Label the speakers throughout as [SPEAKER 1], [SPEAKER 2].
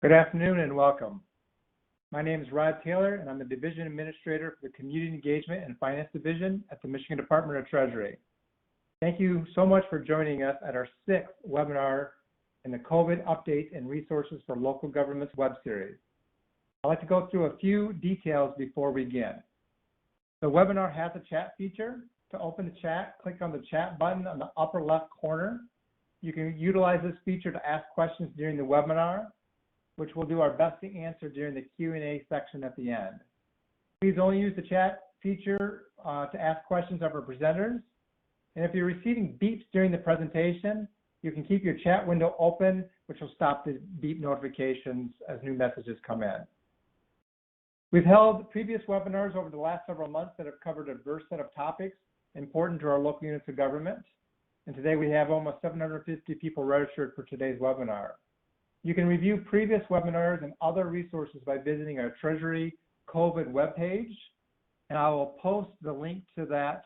[SPEAKER 1] Good afternoon and welcome. My name is Rod Taylor and I'm the Division Administrator for the Community Engagement and Finance Division at the Michigan Department of Treasury. Thank you so much for joining us at our 6th webinar in the COVID Updates and Resources for Local Governments web series. I'd like to go through a few details before we begin. The webinar has a chat feature. To open the chat, click on the chat button on the upper left corner. You can utilize this feature to ask questions during the webinar, which we'll do our best to answer during the Q&A section at the end. Please only use the chat feature to ask questions of our presenters. And if you're receiving beeps during the presentation, you can keep your chat window open, which will stop the beep notifications as new messages come in. We've held previous webinars over the last several months that have covered a diverse set of topics important to our local units of government. And today we have almost 750 people registered for today's webinar. You can review previous webinars and other resources by visiting our Treasury COVID webpage, and I will post the link to that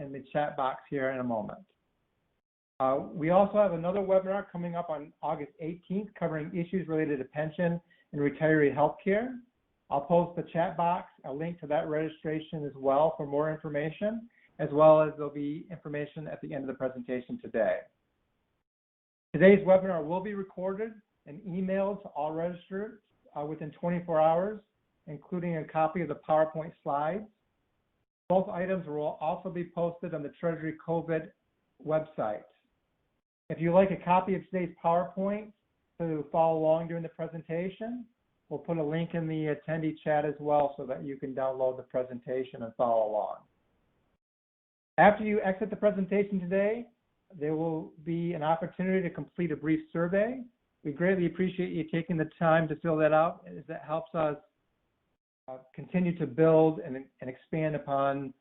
[SPEAKER 1] in the chat box here in a moment. We also have another webinar coming up on August 18th covering issues related to pension and retiree health care. I'll post the chat box, a link to that registration as well for more information, as well as there'll be information at the end of the presentation today. Today's webinar will be recorded and emailed to all registrants within 24 hours, including a copy of the PowerPoint slides. Both items will also be posted on the Treasury COVID website. If you'd like a copy of today's PowerPoint to follow along during the presentation, we'll put a link in the attendee chat as well so that you can download the presentation and follow along. After you exit the presentation today, there will be an opportunity to complete a brief survey. We greatly appreciate you taking the time to fill that out, as that helps us continue to build and expand upon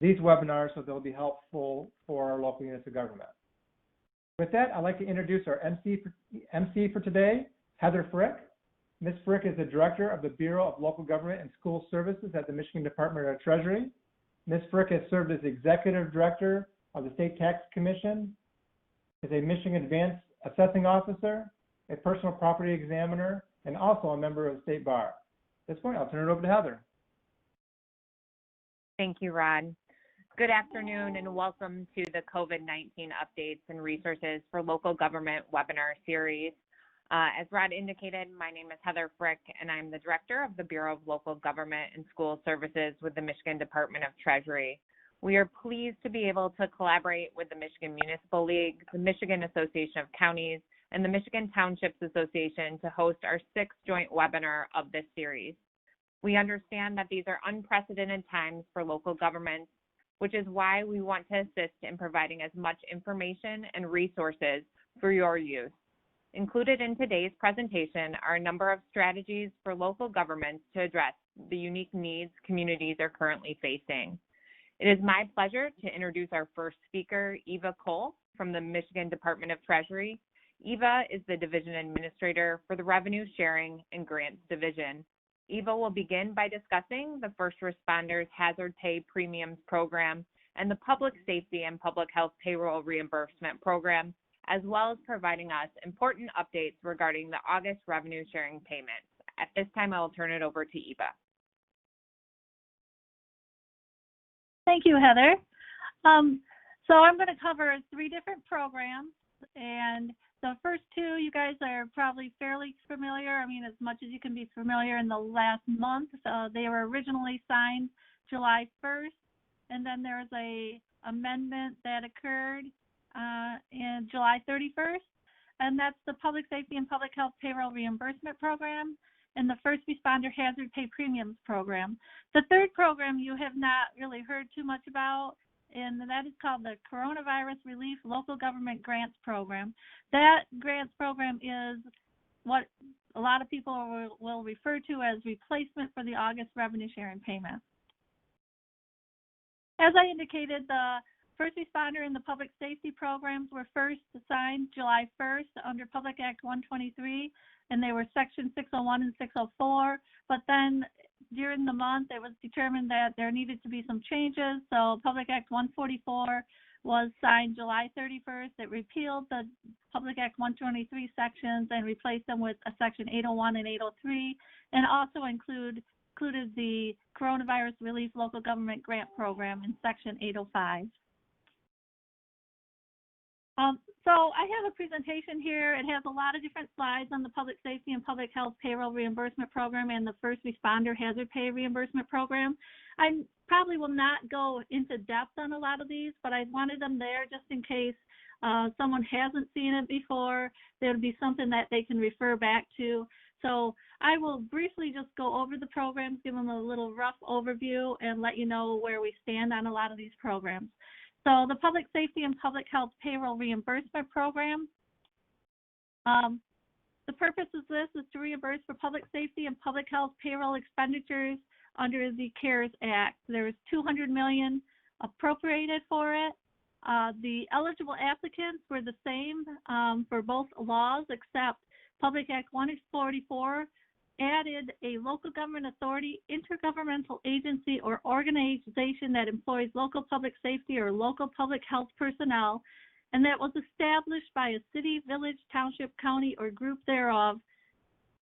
[SPEAKER 1] these webinars so they'll be helpful for our local units of government. With that, I'd like to introduce our MC for today, Heather Frick. Ms. Frick is the Director of the Bureau of Local Government and School Services at the Michigan Department of Treasury. Ms. Frick has served as Executive Director of the State Tax Commission, is a Michigan Advanced Assessing Officer, a personal property examiner, and also a member of the State Bar. At this point, I'll turn it over to Heather.
[SPEAKER 2] Thank you, Rod. Good afternoon and welcome to the COVID-19 Updates and Resources for Local Government webinar series. As Rod indicated, my name is Heather Frick, and I'm the Director of the Bureau of Local Government and School Services with the Michigan Department of Treasury. We are pleased to be able to collaborate with the Michigan Municipal League, the Michigan Association of Counties, and the Michigan Townships Association to host our 6th joint webinar of this series. We understand that these are unprecedented times for local governments, which is why we want to assist in providing as much information and resources for your use. Included in today's presentation are a number of strategies for local governments to address the unique needs communities are currently facing. It is my pleasure to introduce our first speaker, Eva Cole from the Michigan Department of Treasury. Eva is the Division Administrator for the Revenue Sharing and Grants Division. Eva will begin by discussing the First Responders Hazard Pay Premiums Program and the Public Safety and Public Health Payroll Reimbursement Program, as well as providing us important updates regarding the August revenue sharing payments. At this time, I will turn it over to Eva.
[SPEAKER 3] Thank you, Heather. So I'm going to cover 3 different programs, and the first 2 you guys are probably fairly familiar. I mean, as much as you can be familiar in the last month. So they were originally signed July 1st, and then there was a amendment that occurred in July 31st, and that's the Public Safety and Public Health Payroll Reimbursement Program and the First Responder Hazard Pay Premiums Program. The third program you have not really heard too much about, and that is called the Coronavirus Relief Local Government Grants Program. That grants program is what a lot of people will refer to as replacement for the August revenue sharing payment. As I indicated, the First Responder and the Public Safety programs were first assigned July 1st under Public Act 123, and they were Section 601 and 604. But then during the month, it was determined that there needed to be some changes. So Public Act 144 was signed July 31st. It repealed the Public Act 123 sections and replaced them with a Section 801 and 803, and also included the Coronavirus Relief Local Government Grant Program in Section 805. So I have a presentation here. It has a lot of different slides on the Public Safety and Public Health Payroll Reimbursement Program and the First Responder Hazard Pay Reimbursement Program. I probably will not go into depth on a lot of these, but I wanted them there just in case someone hasn't seen it before. There would be something that they can refer back to. So I will briefly just go over the programs, give them a little rough overview, and let you know where we stand on a lot of these programs. So the Public Safety and Public Health Payroll Reimbursement Program, the purpose of this is to reimburse for public safety and public health payroll expenditures under the CARES Act. There is $200 million appropriated for it. The eligible applicants were the same for both laws, except Public Act 144 added a local government authority, intergovernmental agency, or organization that employs local public safety or local public health personnel, and that was established by a city, village, township, county, or group thereof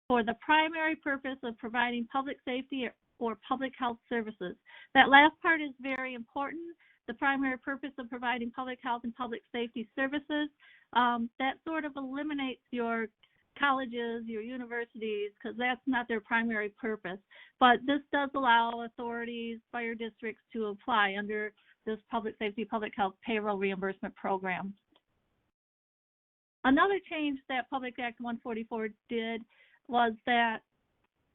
[SPEAKER 3] for the primary purpose of providing public safety or public health services. That last part is very important, the primary purpose of providing public health and public safety services. That sort of eliminates your colleges, your universities, because that's not their primary purpose. But this does allow authorities, fire districts to apply under this Public Safety, Public Health Payroll Reimbursement Program. Another change that Public Act 144 did was that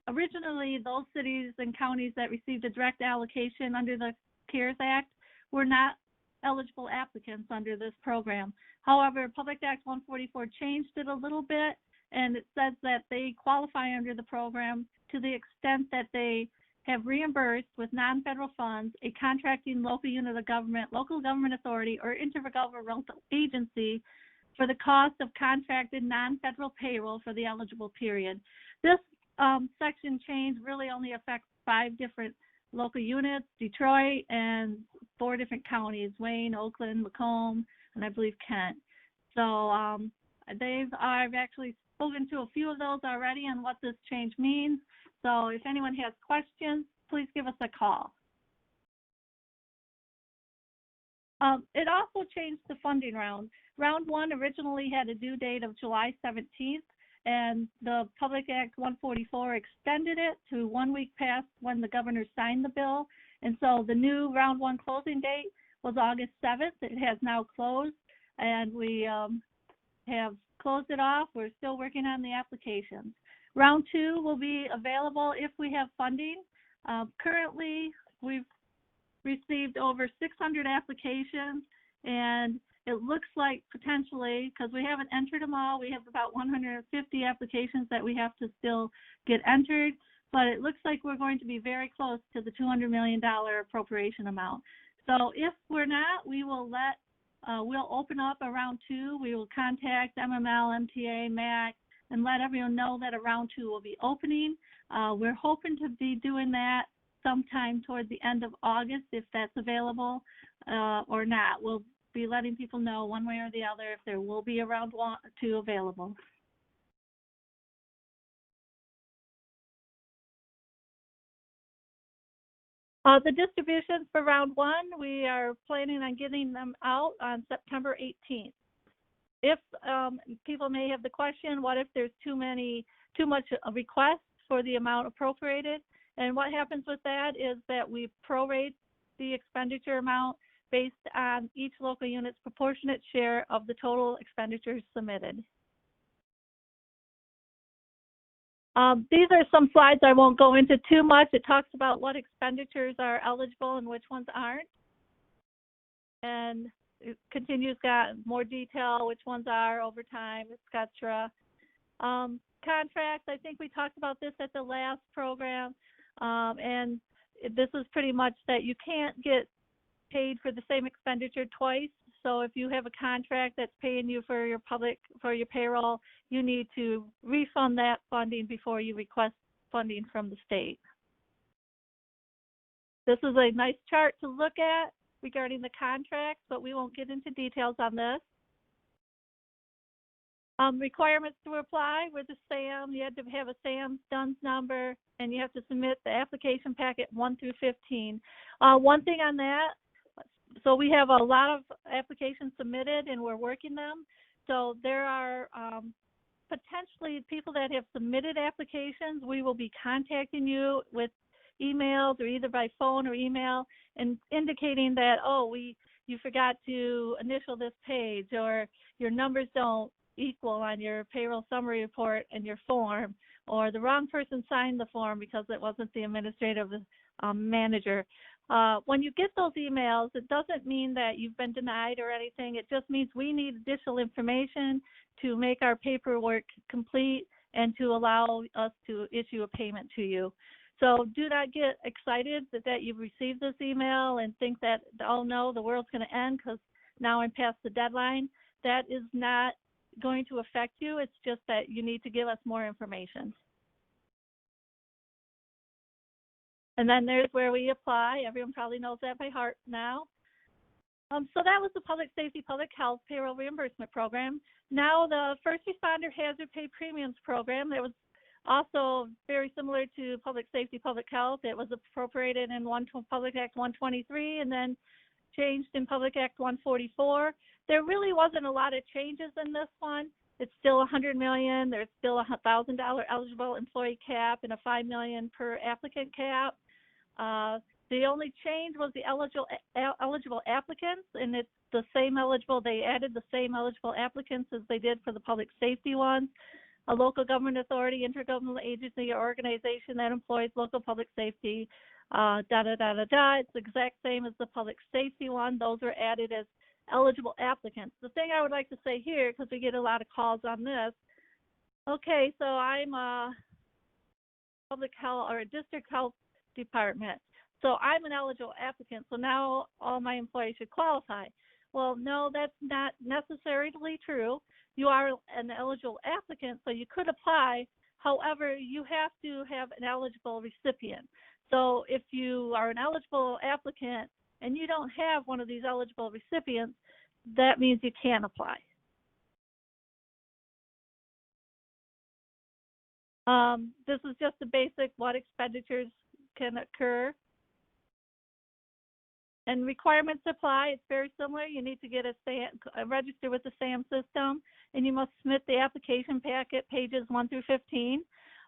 [SPEAKER 3] originally those cities and counties that received a direct allocation under the CARES Act were not eligible applicants under this program. However, Public Act 144 changed it a little bit, and it says that they qualify under the program to the extent that they have reimbursed with non-federal funds a contracting local unit of government, local government authority, or intergovernmental agency for the cost of contracted non-federal payroll for the eligible period. This section change really only affects 5 different local units, Detroit, and 4 different counties, Wayne, Oakland, Macomb, and I believe Kent. So I've actually spoken to a few of those already on what this change means. So if anyone has questions, please give us a call. It also changed the funding round. Round 1 originally had a due date of July 17th, and the Public Act 144 extended it to 1 week past when the governor signed the bill. And so the new round 1 closing date was August 7th. It has now closed, and we have closed it off. We're still working on the applications. Round 2 will be available if we have funding. Currently, we've received over 600 applications, and it looks like potentially, because we haven't entered them all, we have about 150 applications that we have to still get entered, but it looks like we're going to be very close to the $200 million appropriation amount. So if we're not, we will we'll open up a round 2. We will contact MML, MTA, MAC, and let everyone know that a round 2 will be opening. We're hoping to be doing that sometime toward the end of August, if that's available or not. We'll be letting people know one way or the other if there will be a round 2 available. The distributions for round 1, we are planning on getting them out on September 18th. If people may have the question, what if there's too much requests for the amount appropriated? And what happens with that is that we prorate the expenditure amount based on each local unit's proportionate share of the total expenditures submitted. These are some slides I won't go into too much. It talks about what expenditures are eligible and which ones aren't. And it continues, got more detail, which ones are, overtime, etc. Contracts, I think we talked about this at the last program. And this is pretty much that you can't get paid for the same expenditure twice. So if you have a contract that's paying you for your payroll, you need to refund that funding before you request funding from the state. This is a nice chart to look at. regarding the contracts, but we won't get into details on this. Requirements to apply with the SAM, you had to have a SAM DUNS number, and you have to submit the application packet 1 through 15. One thing on that, so we have a lot of applications submitted and we're working them. So there are potentially people that have submitted applications. We will be contacting you with emails or either by phone or email and indicating that, oh, you forgot to initial this page, or your numbers don't equal on your payroll summary report and your form, or the wrong person signed the form because it wasn't the administrative manager. When you get those emails, it doesn't mean that you've been denied or anything. It just means we need additional information to make our paperwork complete and to allow us to issue a payment to you. So do not get excited that you've received this email and think that, oh no, the world's going to end because now I'm past the deadline. That is not going to affect you. It's just that you need to give us more information. And then there's where we apply. Everyone probably knows that by heart now. So that was the Public Safety, Public Health Payroll Reimbursement Program. Now the First Responder Hazard Pay Premiums Program, that was also very similar to Public Safety, Public Health. It was appropriated in Public Act 123 and then changed in Public Act 144. There really wasn't a lot of changes in this one. It's still $100 million. There's still a $1,000 eligible employee cap and a $5 million per applicant cap. The only change was the eligible applicants, and it's the same eligible. They added the same eligible applicants as they did for the public safety ones. A local government authority, intergovernmental agency, or organization that employs local public safety, It's the exact same as the public safety one. Those were added as eligible applicants. The thing I would like to say here, because we get a lot of calls on this, okay, so I'm a public health or a district health department. So I'm an eligible applicant, so now all my employees should qualify. Well, no, that's not necessarily true. You are an eligible applicant, so you could apply. However, you have to have an eligible recipient. So if you are an eligible applicant and you don't have one of these eligible recipients, that means you can't apply. This is just the basic what expenditures can occur. And requirements apply. It's very similar. You need to get register with the SAM system, and you must submit the application packet, pages 1 through 15.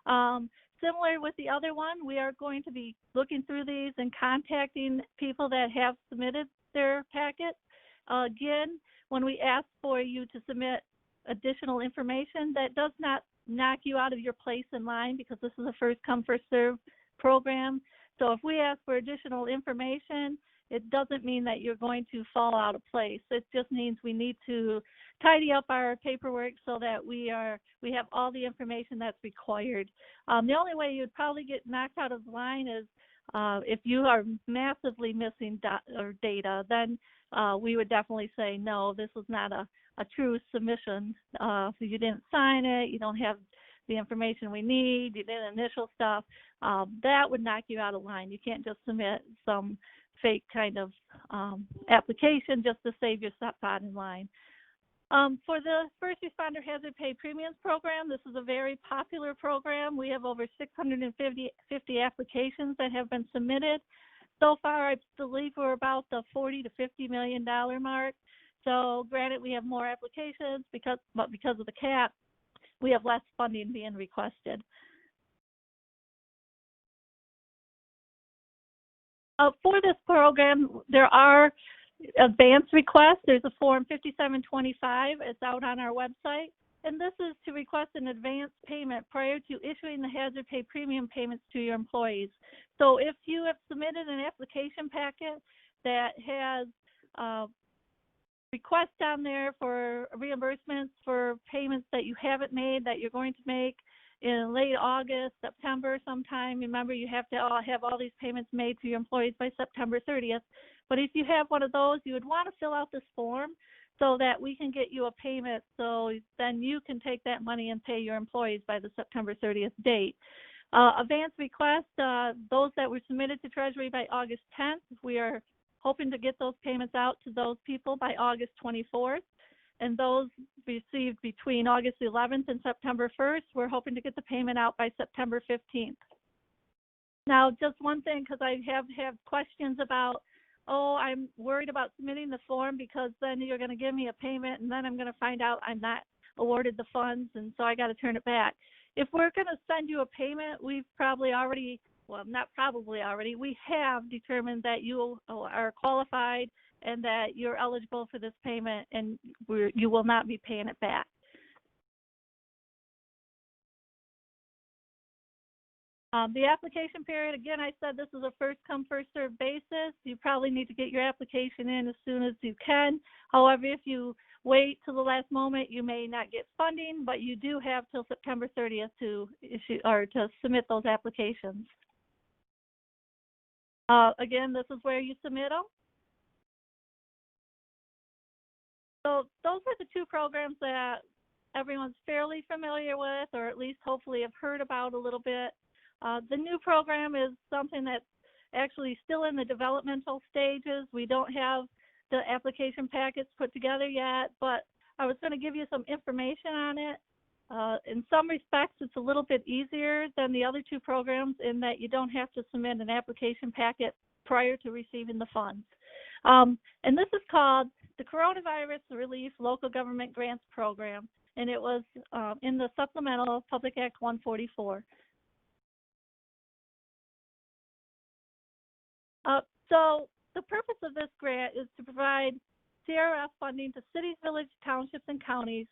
[SPEAKER 3] Similar with the other one, we are going to be looking through these and contacting people that have submitted their packet. Again, when we ask for you to submit additional information, that does not knock you out of your place in line, because this is a first come, first serve program. So if we ask for additional information, it doesn't mean that you're going to fall out of place. It just means we need to tidy up our paperwork so that we have all the information that's required. The only way you'd probably get knocked out of line is if you are massively missing data. Then we would definitely say, no, this was not a true submission. So you didn't sign it, you don't have the information we need, you didn't initial stuff. That would knock you out of line. You can't just submit some fake kind of application just to save your spot in line. For the First Responder Hazard Pay Premiums Program, this is a very popular program. We have over 650 applications that have been submitted. So far, I believe we're about the $40 to $50 million mark. So granted, we have more applications, but because of the cap, we have less funding being requested. For this program, there are advance requests. There's a form 5725. It's out on our website. And this is to request an advance payment prior to issuing the hazard pay premium payments to your employees. So if you have submitted an application packet that has requests on there for reimbursements for payments that you haven't made, that you're going to make in late August, September sometime. Remember, you have to have all these payments made to your employees by September 30th. But if you have one of those, you would want to fill out this form so that we can get you a payment, so then you can take that money and pay your employees by the September 30th date. Advance requests, those that were submitted to Treasury by August 10th, we are hoping to get those payments out to those people by August 24th. And those received between August 11th and September 1st, we're hoping to get the payment out by September 15th. Now, just one thing, because I have had questions about, oh, I'm worried about submitting the form because then you're going to give me a payment and then I'm going to find out I'm not awarded the funds and so I got to turn it back. If we're going to send you a payment, we've probably already, well, not probably already, we have determined that you are qualified and that you're eligible for this payment and you will not be paying it back. The application period, again, I said this is a first come, first served basis. You probably need to get your application in as soon as you can. However, if you wait till the last moment, you may not get funding, but you do have till September 30th to issue or to submit those applications. Again, this is where you submit them. So those are the two programs that everyone's fairly familiar with, or at least hopefully have heard about a little bit. The new program is something that's actually still in the developmental stages. We don't have the application packets put together yet, but I was going to give you some information on it. In some respects, it's a little bit easier than the other two programs in that you don't have to submit an application packet prior to receiving the funds. And this is called the Coronavirus Relief Local Government Grants Program, and it was in the Supplemental Public Act 144. So the purpose of this grant is to provide CRF funding to cities, villages, townships, and counties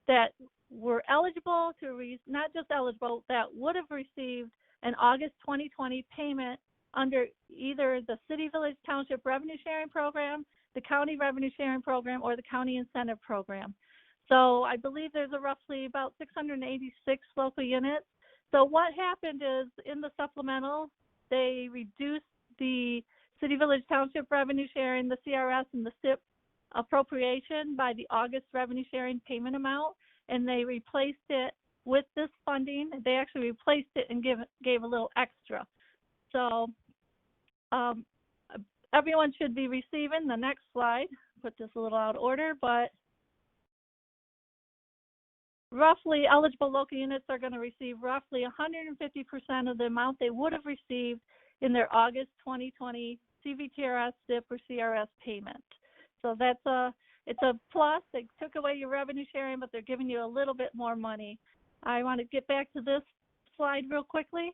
[SPEAKER 3] that were eligible to, not just eligible, that would have received an August 2020 payment under either the City, Village, Township Revenue Sharing Program, the County Revenue Sharing Program, or the County Incentive Program. So I believe there's roughly about 686 local units. So what happened is in the supplemental, they reduced the City, Village, Township Revenue Sharing, the CRS, and the SIP appropriation by the August revenue sharing payment amount, and they replaced it with this funding. They actually replaced it and gave a little extra. So everyone should be receiving the next slide. Put this a little out of order, but roughly eligible local units are going to receive roughly 150% of the amount they would have received in their August 2020 CVTRS, SIP, or CRS payment. So it's a plus. They took away your revenue sharing, but they're giving you a little bit more money. I want to get back to this slide real quickly.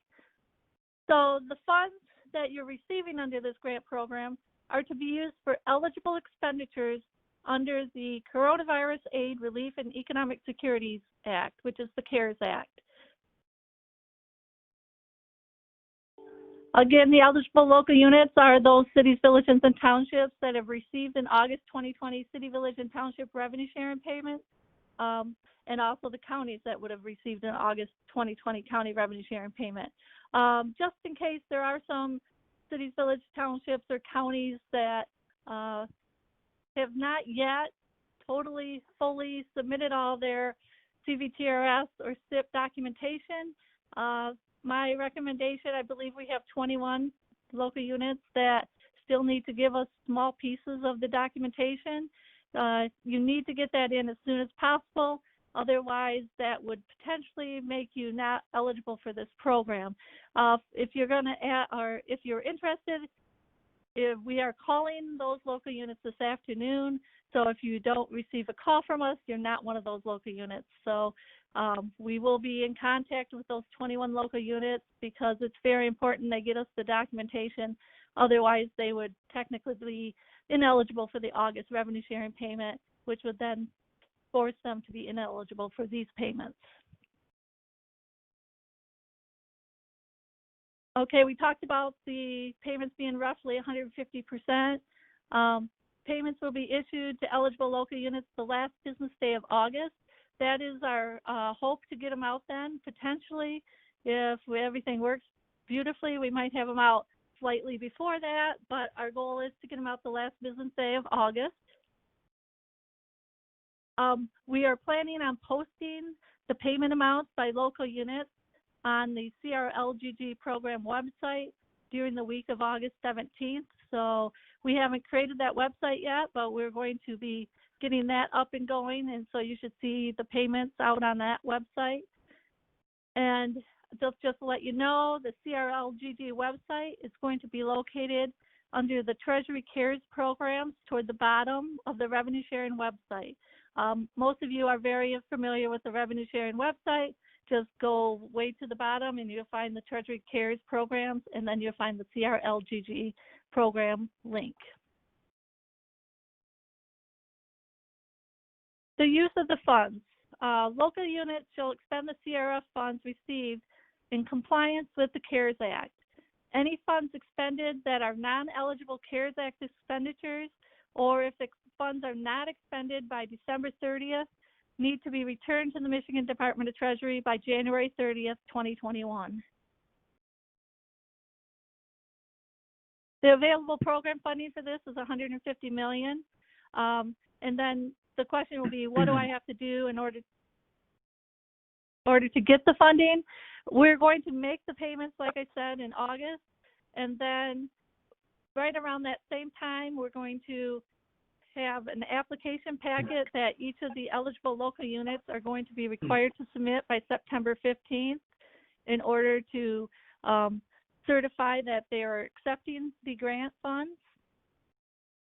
[SPEAKER 3] So the funds that you're receiving under this grant program are to be used for eligible expenditures under the Coronavirus Aid, Relief, and Economic Security Act, which is the CARES Act. Again, the eligible local units are those cities, villages, and townships that have received an August 2020 city, village, and township revenue sharing payment, and also the counties that would have received an August 2020 county revenue sharing payment. Just in case there are some cities, villages, townships, or counties that have not yet totally, fully submitted all their CVTRS or SIP documentation, my recommendation, I believe we have 21 local units that still need to give us small pieces of the documentation. You need to get that in as soon as possible. Otherwise, that would potentially make you not eligible for this program. If you're going to, or if you're interested, if we are calling those local units this afternoon. So if you don't receive a call from us, you're not one of those local units. So we will be in contact with those 21 local units because it's very important they get us the documentation. Otherwise, they would technically be ineligible for the August revenue sharing payment, which would then force them to be ineligible for these payments. Okay, we talked about the payments being roughly 150%. Payments will be issued to eligible local units the last business day of August. That is our hope to get them out then. Potentially, if everything works beautifully, we might have them out slightly before that, but our goal is to get them out the last business day of August. We are planning on posting the payment amounts by local units on the CRLGG program website during the week of August 17th. So we haven't created that website yet, but we're going to be getting that up and going. And so you should see the payments out on that website. And just to let you know, the CRLGG website is going to be located under the Treasury CARES programs toward the bottom of the revenue sharing website. Most of you are very familiar with the revenue sharing website. Just go way to the bottom and you'll find the Treasury CARES programs, and then you'll find the CRLGG program link. The use of the funds. Local units shall expend the CRF funds received in compliance with the CARES Act. Any funds expended that are non-eligible CARES Act expenditures, or if the funds are not expended by December 30th, need to be returned to the Michigan Department of Treasury by January 30th, 2021. The available program funding for this is $150 million. And then the question will be, what do I have to do in order to get the funding? We're going to make the payments, like I said, in August. And then right around that same time, we're going to have an application packet that each of the eligible local units are going to be required to submit by September 15th in order to certify that they are accepting the grant funds.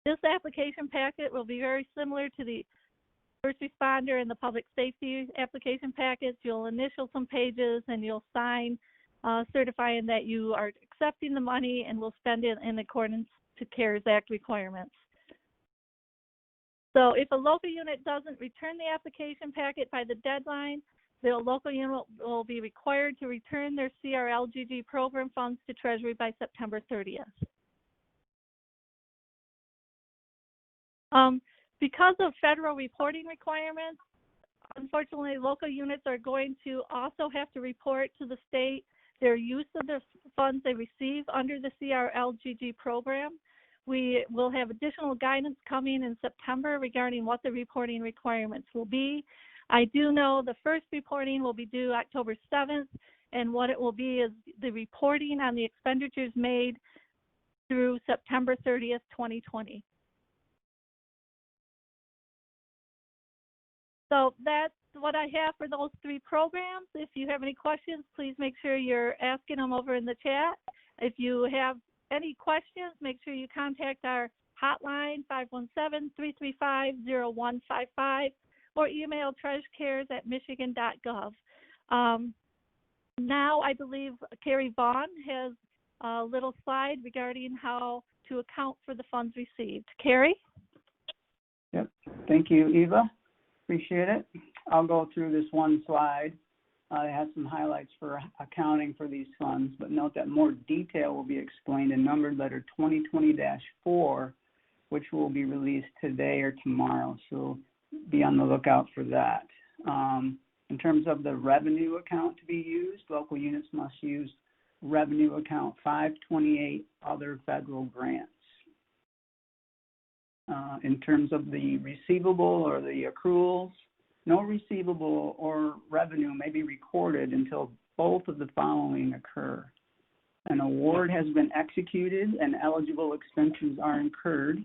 [SPEAKER 3] This application packet will be very similar to the first responder and the public safety application packets. You'll initial some pages and you'll sign certifying that you are accepting the money and will spend it in accordance to CARES Act requirements. So if a local unit doesn't return the application packet by the deadline, the local unit will be required to return their CRLGG program funds to Treasury by September 30th. Because of federal reporting requirements, unfortunately, local units are going to also have to report to the state their use of the funds they receive under the CRLGG program. We will have additional guidance coming in September regarding what the reporting requirements will be. I do know the first reporting will be due October 7th, and what it will be is the reporting on the expenditures made through September 30th, 2020. So that's what I have for those three programs. If you have any questions, please make sure you're asking them over in the chat. If you have any questions, make sure you contact our hotline, 517-335-0155, or email treasurecares@michigan.gov. Now I believe Carrie Vaughn has a little slide regarding how to account for the funds received. Carrie?
[SPEAKER 4] Yep. Thank you, Eva. Appreciate it. I'll go through this one slide. It has some highlights for accounting for these funds, but note that more detail will be explained in numbered letter 2020-4, which will be released today or tomorrow, so be on the lookout for that. In terms of the revenue account to be used, local units must use revenue account 528 other federal grants. In terms of the receivable or the accruals, no receivable or revenue may be recorded until both of the following occur. An award has been executed and eligible expenses are incurred,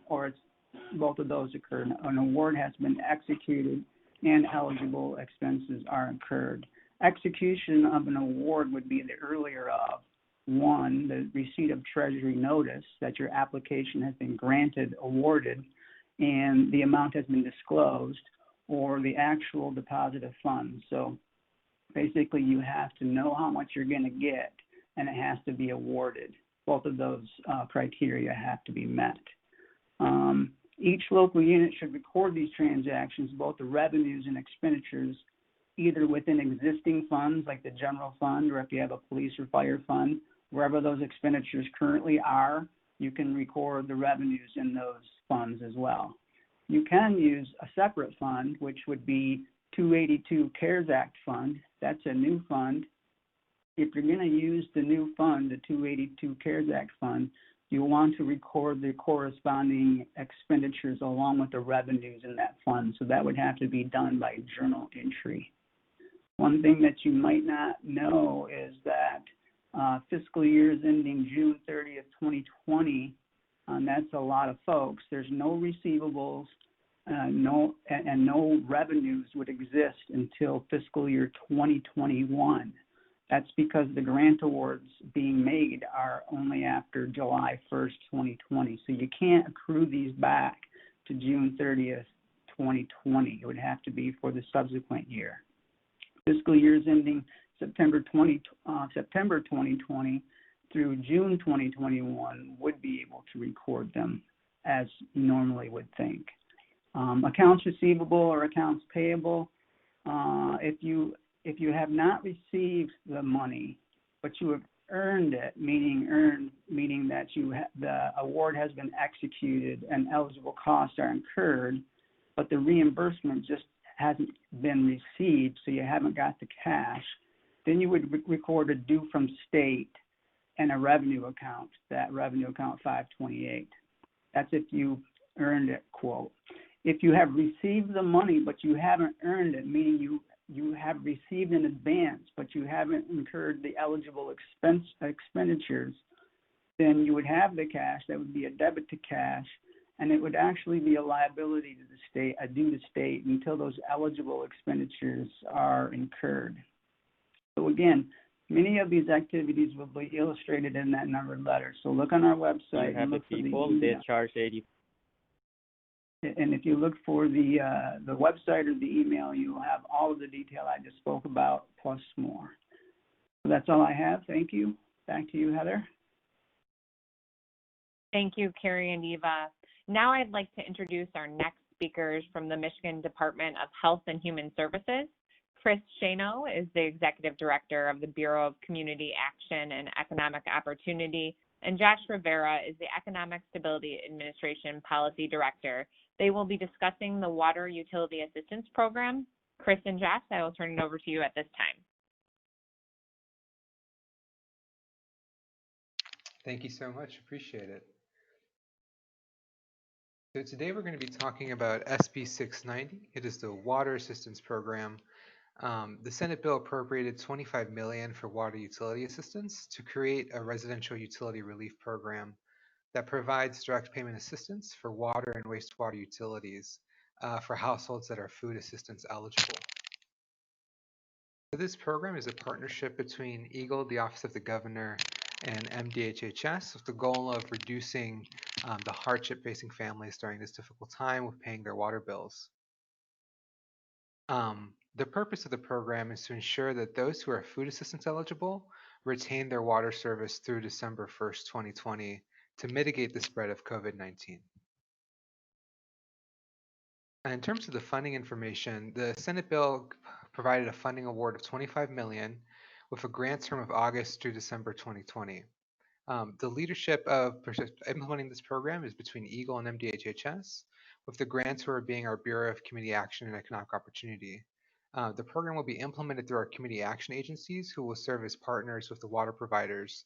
[SPEAKER 4] or it's both of those occur. An award has been executed and eligible expenses are incurred. Execution of an award would be the earlier of: one, the receipt of Treasury notice that your application has been granted, awarded, and the amount has been disclosed, or the actual deposit of funds. So basically you have to know how much you're going to get, and it has to be awarded. Both of those criteria have to be met. Each local unit should record these transactions, both the revenues and expenditures, either within existing funds like the general fund, or if you have a police or fire fund, wherever those expenditures currently are, you can record the revenues in those funds as well. You can use a separate fund, which would be 282 CARES Act fund. That's a new fund. If you're going to use the new fund, the 282 CARES Act fund, you'll want to record the corresponding expenditures along with the revenues in that fund. So that would have to be done by journal entry. One thing that you might not know is that fiscal years ending June 30th, 2020, that's a lot of folks. There's no receivables, no revenues would exist until fiscal year 2021. That's because the grant awards being made are only after July 1st, 2020. So you can't accrue these back to June 30th, 2020. It would have to be for the subsequent year. Fiscal years ending September 2020 through June 2021 would be able to record them as you normally would think. Accounts receivable or accounts payable, if you have not received the money, but you have earned it, meaning that the award has been executed and eligible costs are incurred, but the reimbursement just hasn't been received, so you haven't got the cash, then you would record a due from state and a revenue account, that revenue account 528. That's if you earned it, quote. If you have received the money, but you haven't earned it, meaning you have received in advance, but you haven't incurred the eligible expenditures, then you would have the cash. That would be a debit to cash, and it would actually be a liability to the state, a due to state, until those eligible expenditures are incurred. So again, many of these activities will be illustrated in that numbered letter. So look on our website and look for the email.
[SPEAKER 5] They charge 80.
[SPEAKER 4] And if you look for the website or the email, you will have all of the detail I just spoke about, plus more. So that's all I have. Thank you. Back to you, Heather.
[SPEAKER 2] Thank you, Carrie and Eva. Now I'd like to introduce our next speakers from the Michigan Department of Health and Human Services. Chris Shano is the Executive Director of the Bureau of Community Action and Economic Opportunity, and Josh Rivera is the Economic Stability Administration Policy Director. They will be discussing the Water Utility Assistance Program. Chris and Josh, I will turn it over to you at this time.
[SPEAKER 6] Thank you so much. Appreciate it. So today we're going to be talking about SB 690. It is the Water Assistance Program. The Senate bill appropriated $25 million for water utility assistance to create a residential utility relief program that provides direct payment assistance for water and wastewater utilities for households that are food assistance eligible. So this program is a partnership between EAGLE, the Office of the Governor, and MDHHS with the goal of reducing the hardship facing families during this difficult time with paying their water bills. The purpose of the program is to ensure that those who are food assistance eligible retain their water service through December 1st, 2020 to mitigate the spread of COVID-19. In terms of the funding information, the Senate bill provided a funding award of $25 million with a grant term of August through December 2020. The leadership of implementing this program is between EAGLE and MDHHS, with the grantor being our Bureau of Community Action and Economic Opportunity. The program will be implemented through our community action agencies, who will serve as partners with the water providers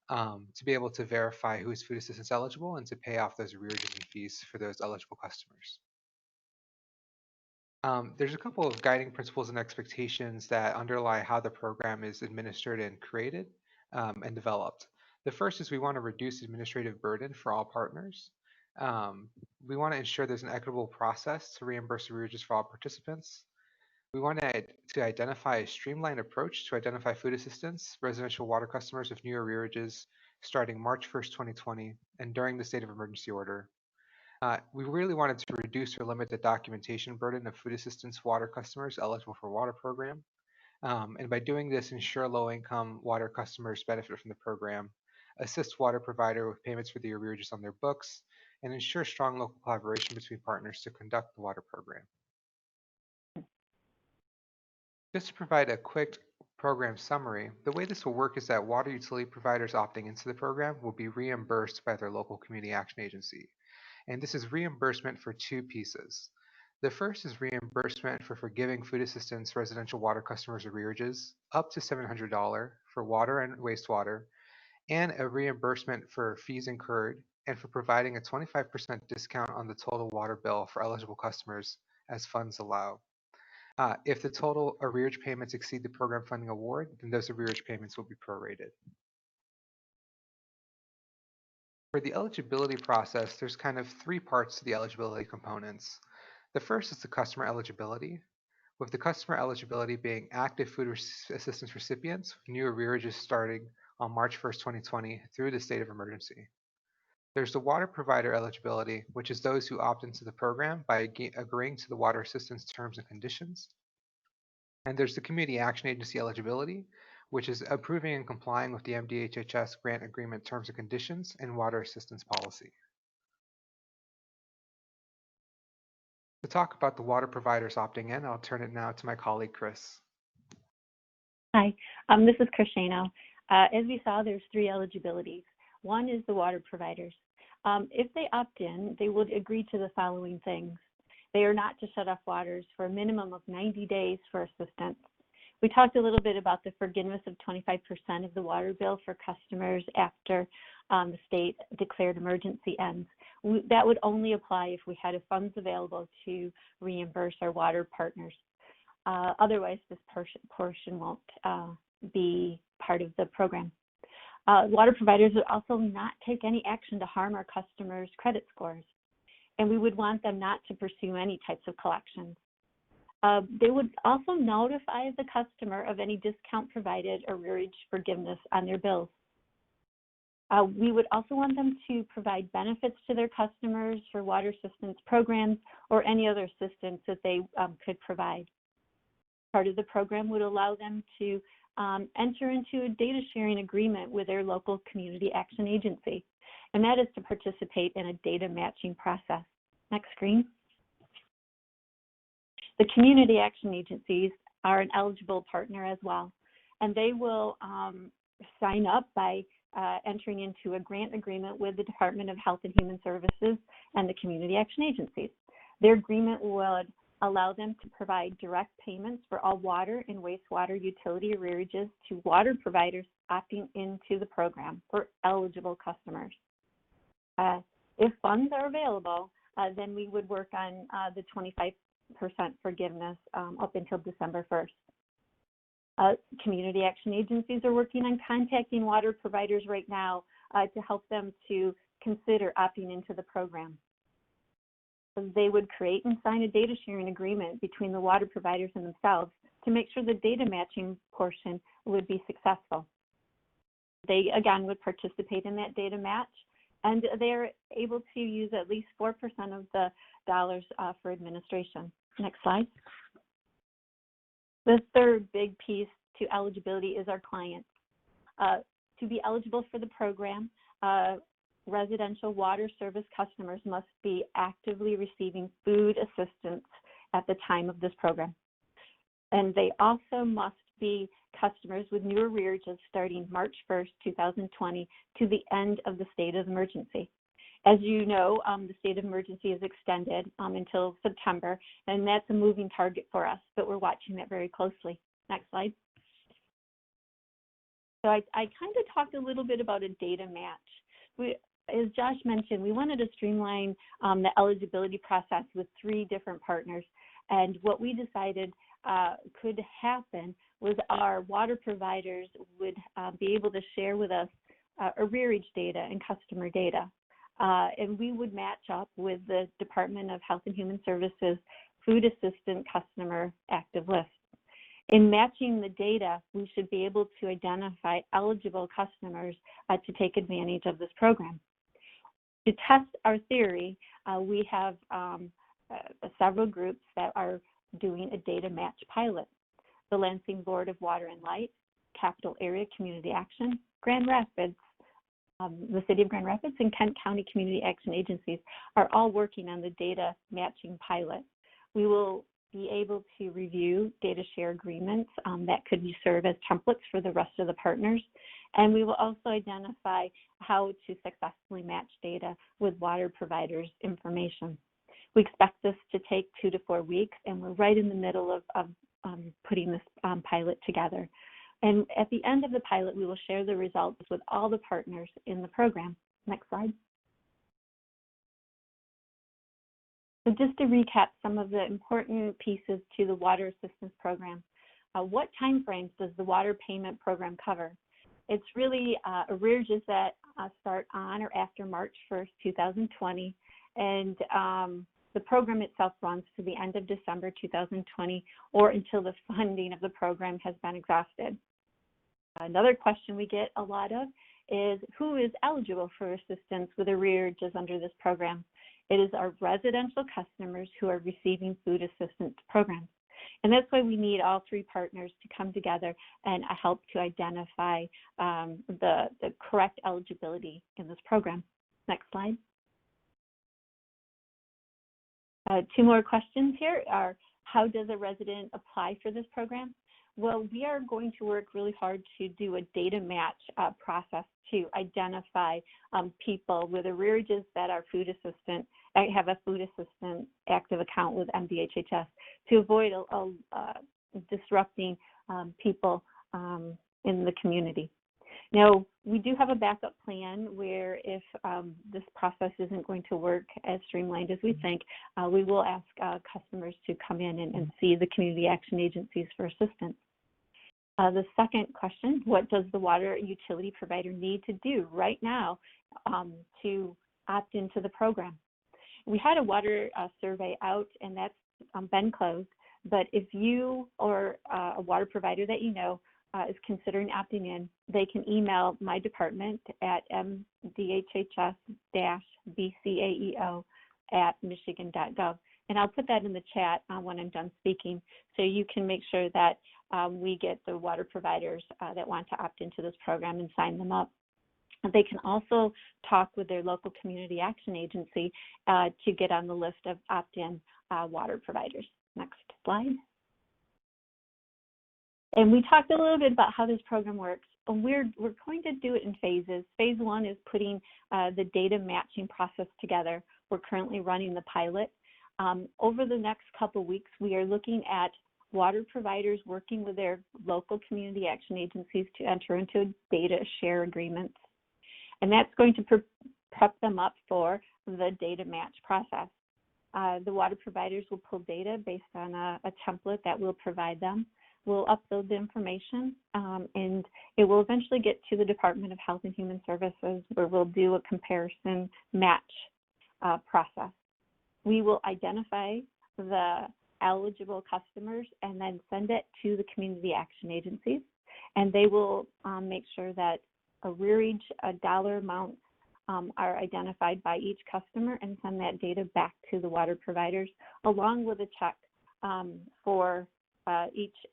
[SPEAKER 6] to be able to verify who is food assistance eligible and to pay off those arrearages and fees for those eligible customers. There's a couple of guiding principles and expectations that underlie how the program is administered and created and developed. The first is we want to reduce administrative burden for all partners. We want to ensure there's an equitable process to reimburse arrearages for all participants. We want to identify a streamlined approach to identify food assistance residential water customers with new arrearages starting March 1st, 2020, and during the state of emergency order. We really wanted to reduce or limit the documentation burden of food assistance water customers eligible for water program. And by doing this, ensure low-income water customers benefit from the program, assist water provider with payments for the arrearages on their books, and ensure strong local collaboration between partners to conduct the water program. Just to provide a quick program summary, the way this will work is that water utility providers opting into the program will be reimbursed by their local community action agency. And this is reimbursement for two pieces. The first is reimbursement for forgiving food assistance residential water customers arrearages up to $700 for water and wastewater, and a reimbursement for fees incurred and for providing a 25% discount on the total water bill for eligible customers as funds allow. If the total arrearage payments exceed the program funding award, then those arrearage payments will be prorated. For the eligibility process, there's kind of three parts to the eligibility components. The first is the customer eligibility, with the customer eligibility being active food assistance recipients with new arrearages starting on March 1st, 2020 through the state of emergency. There's the water provider eligibility, which is those who opt into the program by agreeing to the water assistance terms and conditions. And there's the community action agency eligibility, which is approving and complying with the MDHHS grant agreement terms and conditions and water assistance policy. To talk about the water providers opting in, I'll turn it now to my colleague, Chris.
[SPEAKER 5] Hi, this is Chris Shano. As we saw, there's three eligibilities. One is the water providers. If they opt in, they would agree to the following things. They are not to shut off waters for a minimum of 90 days for assistance. We talked a little bit about the forgiveness of 25% of the water bill for customers after the state declared emergency ends. That would only apply if we had funds available to reimburse our water partners. Otherwise, this portion won't be part of the program. Water providers would also not take any action to harm our customers' credit scores, and we would want them not to pursue any types of collections. They would also notify the customer of any discount provided or arrearage forgiveness on their bills. We would also want them to provide benefits to their customers for water assistance programs or any other assistance that they could provide. Part of the program would allow them to enter into a data sharing agreement with their local community action agency, and that is to participate in a data matching process. Next screen. The community action agencies are an eligible partner as well, and they will sign up by entering into a grant agreement with the Department of Health and Human Services and the community action agencies. Their agreement would allow them to provide direct payments for all water and wastewater utility arrearages to water providers opting into the program for eligible customers. If funds are available, then we would work on the 25% forgiveness up until December 1st. Community action agencies are working on contacting water providers right now to help them to consider opting into the program. They would create and sign a data sharing agreement between the water providers and themselves to make sure the data matching portion would be successful. They, again, would participate in that data match, and they're able to use at least 4% of the dollars for administration. Next slide. The third big piece to eligibility is our clients. To be eligible for the program, residential water service customers must be actively receiving food assistance at the time of this program. And they also must be customers with new arrearages starting March 1st, 2020 to the end of the state of emergency. As you know, the state of emergency is extended until September, and that's a moving target for us, but we're watching that very closely. Next slide. So I kind of talked a little bit about a data match. As Josh mentioned, we wanted to streamline the eligibility process with 3 different partners, and what we decided could happen was our water providers would be able to share with us arrearage data and customer data. And we would match up with the Department of Health and Human Services Food Assistant Customer Active List. In matching the data, we should be able to identify eligible customers to take advantage of this program. To test our theory, we have several groups that are doing a data match pilot. The Lansing Board of Water and Light, Capital Area Community Action, Grand Rapids, the City of Grand Rapids, and Kent County Community Action Agencies are all working on the data matching pilot. We will be able to review data share agreements that could serve as templates for the rest of the partners. And we will also identify how to successfully match data with water providers' information. We expect this to take 2 to 4 weeks, and we're right in the middle of putting this pilot together. And at the end of the pilot, we will share the results with all the partners in the program. Next slide. So just to recap some of the important pieces to the water assistance program. What timeframes does the water payment program cover? It's really arrearages that start on or after March 1st, 2020, and the program itself runs to the end of December 2020 or until the funding of the program has been exhausted. Another question we get a lot of is who is eligible for assistance with arrearages under this program? It is our residential customers who are receiving food assistance programs. And that's why we need all three partners to come together and help to identify the correct eligibility in this program. Next slide. Two more questions here are, how does a resident apply for this program? Well, we are going to work really hard to do a data match process to identify people with arrearages that are food assistant, have a food assistant active account with MDHHS to avoid disrupting people in the community. Now, we do have a backup plan where if this process isn't going to work as streamlined as we think, we will ask customers to come in and see the community action agencies for assistance. The second question, what does the water utility provider need to do right now to opt into the program? We had a water survey out, and that's been closed, but if you or a water provider that you know is considering opting in, they can email my department at mdhhs-bcaeo@michigan.gov. And I'll put that in the chat when I'm done speaking, so you can make sure that we get the water providers that want to opt into this program and sign them up. They can also talk with their local community action agency to get on the list of opt-in water providers. Next slide. And we talked a little bit about how this program works. We're going to do it in phases. Phase one is putting the data matching process together. We're currently running the pilot. Over the next couple weeks, we are looking at water providers working with their local community action agencies to enter into data share agreements. And that's going to prep them up for the data match process. The water providers will pull data based on a template that we'll provide them. We'll upload the information, and it will eventually get to the Department of Health and Human Services, where we'll do a comparison match process. We will identify the eligible customers and then send it to the community action agencies, and they will make sure that arrearage dollar amounts are identified by each customer and send that data back to the water providers, along with a check for each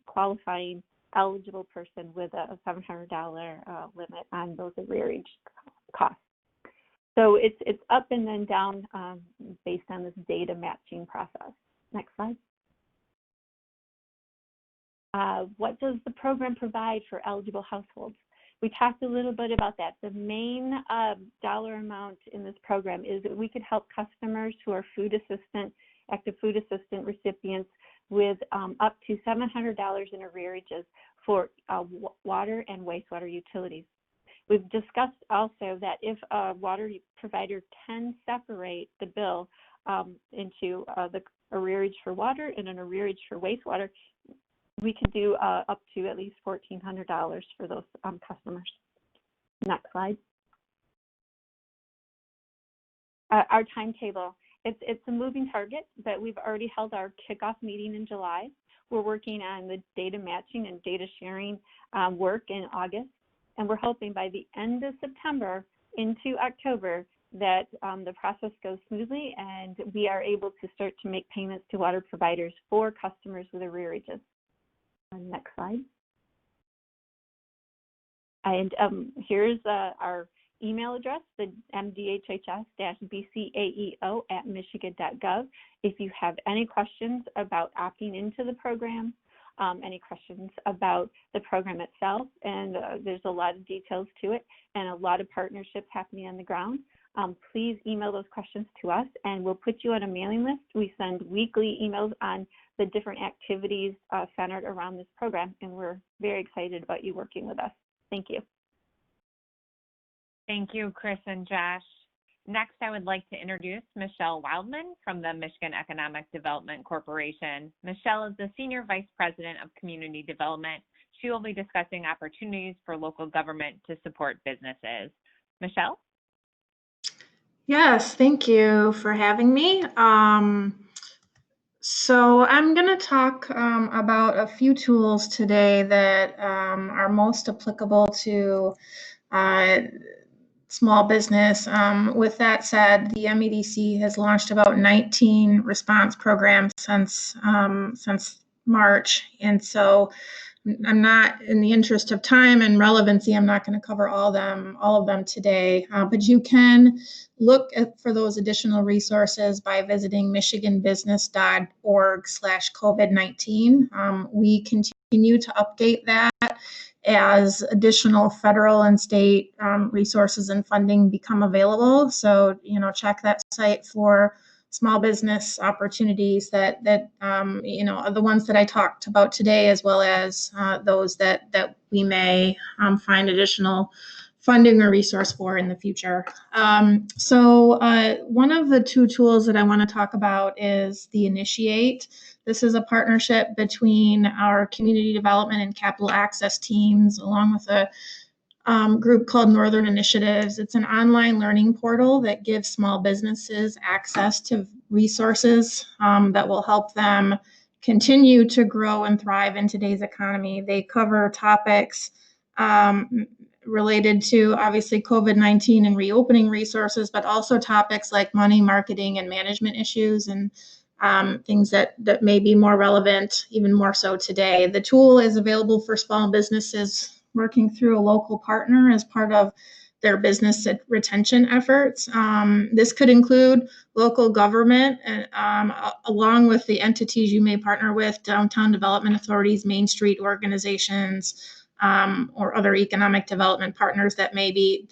[SPEAKER 5] qualifying eligible person with a $700 limit on those arrearage costs. So it's up and then down based on this data matching process. Next slide. What does the program provide for eligible households? We talked a little bit about that. The main dollar amount in this program is that we could help customers who are food assistant, active food assistant recipients with up to $700 in arrearages for water and wastewater utilities. We've discussed also that if a water provider can separate the bill into the arrearage for water and an arrearage for wastewater, we could do up to at least $1,400 for those customers. Next slide. Our timetable. It's a moving target, but we've already held our kickoff meeting in July. We're working on the data matching and data sharing work in August, and we're hoping by the end of September into October that the process goes smoothly and we are able to start to make payments to water providers for customers with arrearages. Next slide. And here's our email address, the mdhhs-bcaeo@michigan.gov. If you have any questions about opting into the program, any questions about the program itself, and there's a lot of details to it and a lot of partnerships happening on the ground, please email those questions to us and we'll put you on a mailing list. We send weekly emails on the different activities centered around this program, and we're very excited about you working with us. Thank you.
[SPEAKER 2] Thank you, Chris and Josh. Next, I would like to introduce Michelle Wildman from the Michigan Economic Development Corporation. Michelle is the Senior Vice President of Community Development. She will be discussing opportunities for local government to support businesses. Michelle?
[SPEAKER 7] Yes, thank you for having me. So I'm going to talk about a few tools today that are most applicable to uh, small business. With that said, the MEDC has launched about 19 response programs since March, and so I'm not, in the interest of time and relevancy, I'm not going to cover all of them today. But you can look for those additional resources by visiting michiganbusiness.org/COVID-19. We continue to update that as additional federal and state resources and funding become available. So, check that site for small business opportunities that are the ones that I talked about today, as well as those that we may find additional funding or resource for in the future. So one of the two tools that I want to talk about is the Initiate. This is a partnership between our community development and capital access teams, along with a group called Northern Initiatives. It's an online learning portal that gives small businesses access to resources that will help them continue to grow and thrive in today's economy. They cover topics related to, obviously, COVID-19 and reopening resources, but also topics like money, marketing, and management issues, and things that may be more relevant, even more so today. The tool is available for small businesses working through a local partner as part of their business retention efforts. This could include local government, along with the entities you may partner with, downtown development authorities, Main Street organizations, or other economic development partners that may be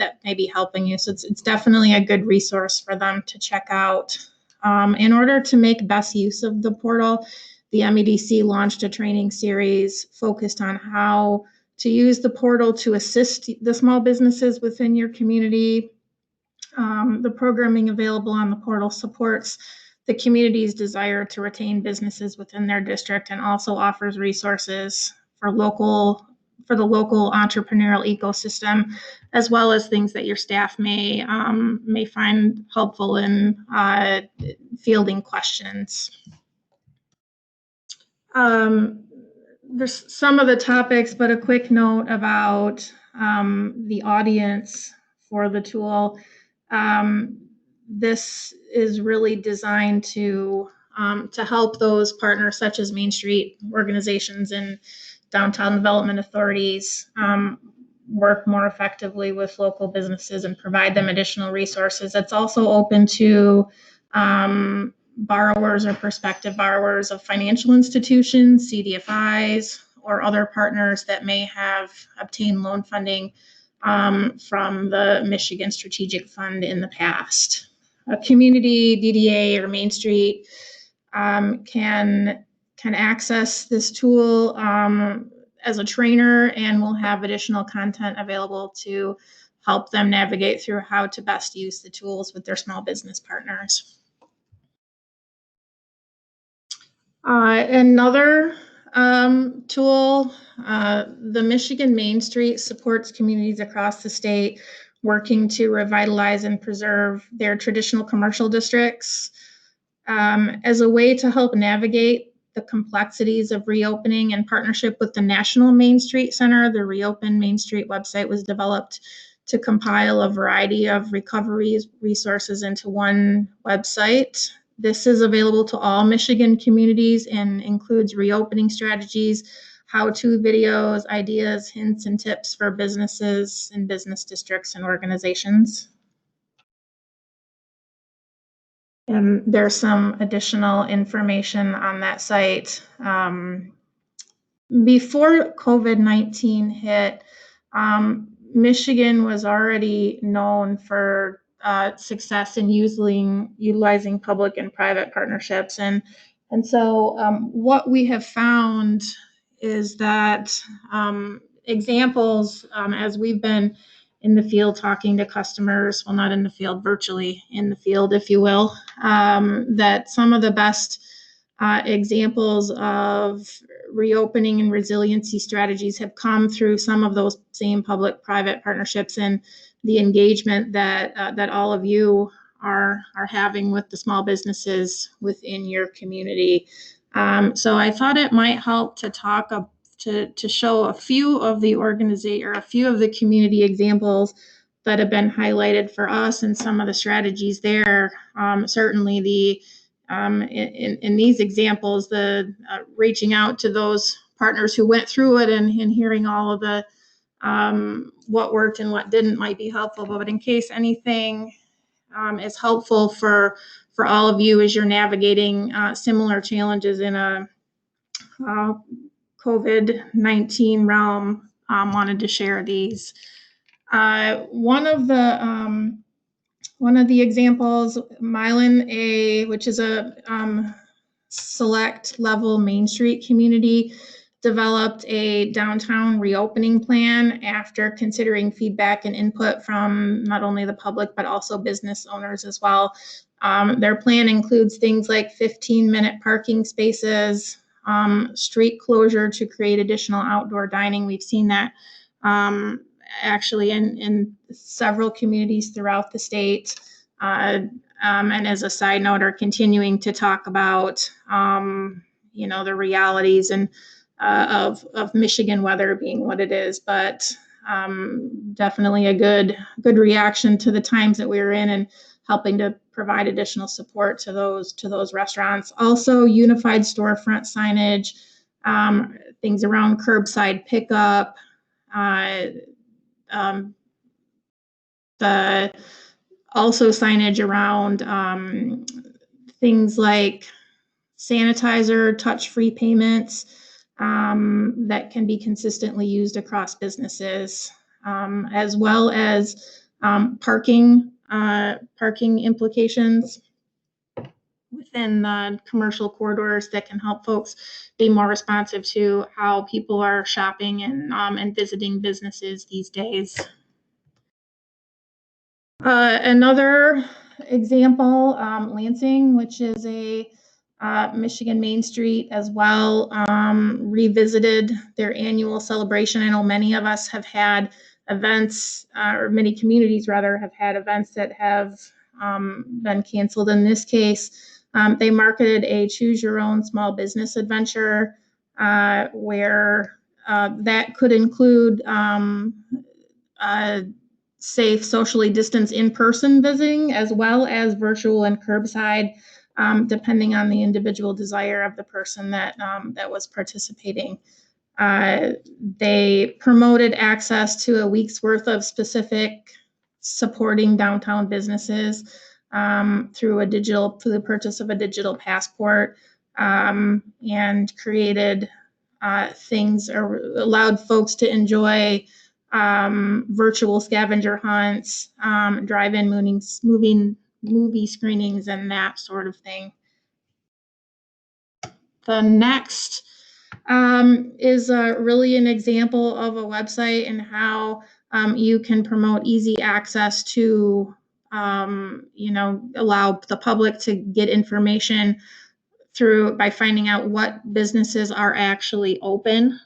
[SPEAKER 7] helping you. So it's definitely a good resource for them to check out. In order to make best use of the portal, the MEDC launched a training series focused on how to use the portal to assist the small businesses within your community. The programming available on the portal supports the community's desire to retain businesses within their district, and also offers resources for the local entrepreneurial ecosystem, as well as things that your staff may find helpful in fielding questions. There's some of the topics, but a quick note about the audience for the tool. This is really designed to help those partners, such as Main Street organizations and downtown development authorities, work more effectively with local businesses and provide them additional resources. It's also open to borrowers or prospective borrowers of financial institutions, CDFIs, or other partners that may have obtained loan funding from the Michigan Strategic Fund in the past. A community, DDA, or Main Street can access this tool as a trainer, and will have additional content available to help them navigate through how to best use the tools with their small business partners. Another tool, the Michigan Main Street supports communities across the state working to revitalize and preserve their traditional commercial districts. As a way to help navigate the complexities of reopening, in partnership with the National Main Street Center, the Reopen Main Street website was developed to compile a variety of recovery resources into one website. This is available to all Michigan communities and includes reopening strategies, how-to videos, ideas, hints, and tips for businesses and business districts and organizations. And there's some additional information on that site. Before COVID-19 hit, Michigan was already known for success in utilizing public and private partnerships. And so what we have found is that examples, as we've been in the field talking to customers, well, not in the field, virtually in the field, if you will, that some of the best examples of reopening and resiliency strategies have come through some of those same public-private partnerships and the engagement that that all of you are having with the small businesses within your community. So I thought it might help to talk to show a few of the community examples that have been highlighted for us and some of the strategies there. Certainly in these examples, the reaching out to those partners who went through it and hearing all of the what worked and what didn't might be helpful. But in case anything is helpful for all of you as you're navigating similar challenges in a COVID-19 realm, wanted to share these. One of the examples, Milan, which is a select level Main Street community, developed a downtown reopening plan after considering feedback and input from not only the public, but also business owners as well. Their plan includes things like 15-minute parking spaces, street closure to create additional outdoor dining. We've seen that actually in several communities throughout the state. And as a side note, are continuing to talk about, the realities and of Michigan weather being what it is, but definitely a good reaction to the times that we're in and helping to provide additional support to those restaurants. Also, unified storefront signage, things around curbside pickup, also signage around things like sanitizer, touch-free payments that can be consistently used across businesses, as well as parking implications within the commercial corridors that can help folks be more responsive to how people are shopping and visiting businesses these days. Another example, Lansing, which is a Michigan Main Street as well, revisited their annual celebration. I know many of us have had events, or many communities rather, have had events that have been canceled. In this case, they marketed a choose your own small business adventure where that could include safe, socially distanced in-person visiting, as well as virtual and curbside, depending on the individual desire of the person that was participating. They promoted access to a week's worth of specific supporting downtown businesses through the purchase of a digital passport, and created things, or allowed folks to enjoy virtual scavenger hunts, drive-in movie screenings, and that sort of thing. The next is really an example of a website and how you can promote easy access to, allow the public to get information by finding out what businesses are actually open,